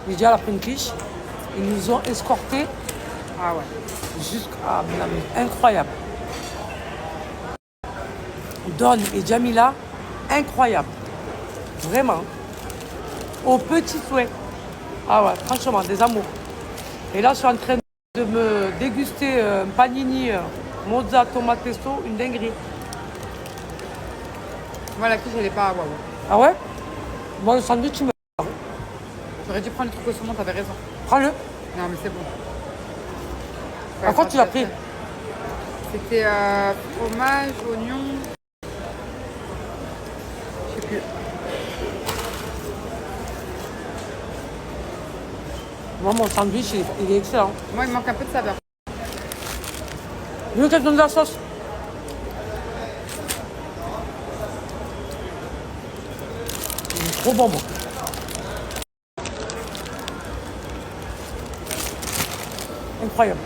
Lydia a pris une quiche. Ils nous ont escortés. Ah ouais. Incroyable. Don et Jamila, incroyable. Vraiment. Au petit souhait. Ah ouais, franchement, des amours. Et là, je suis en train de me déguster un panini mozza, tomate pesto, une dinguerie. Moi, la quiche, elle est pas waouh. Ah ouais? Moi, le sandwich, tu me... J'aurais dû prendre le truc au saumon, t'avais raison. Prends-le. Non, mais c'est bon. À quoi tu l'as pris? C'était fromage, oignon. Je sais plus. Moi, mon sandwich, il est excellent. Moi, il manque un peu de saveur. Je veux qu'elle donne de la sauce. Il est trop bon, moi. Incroyable.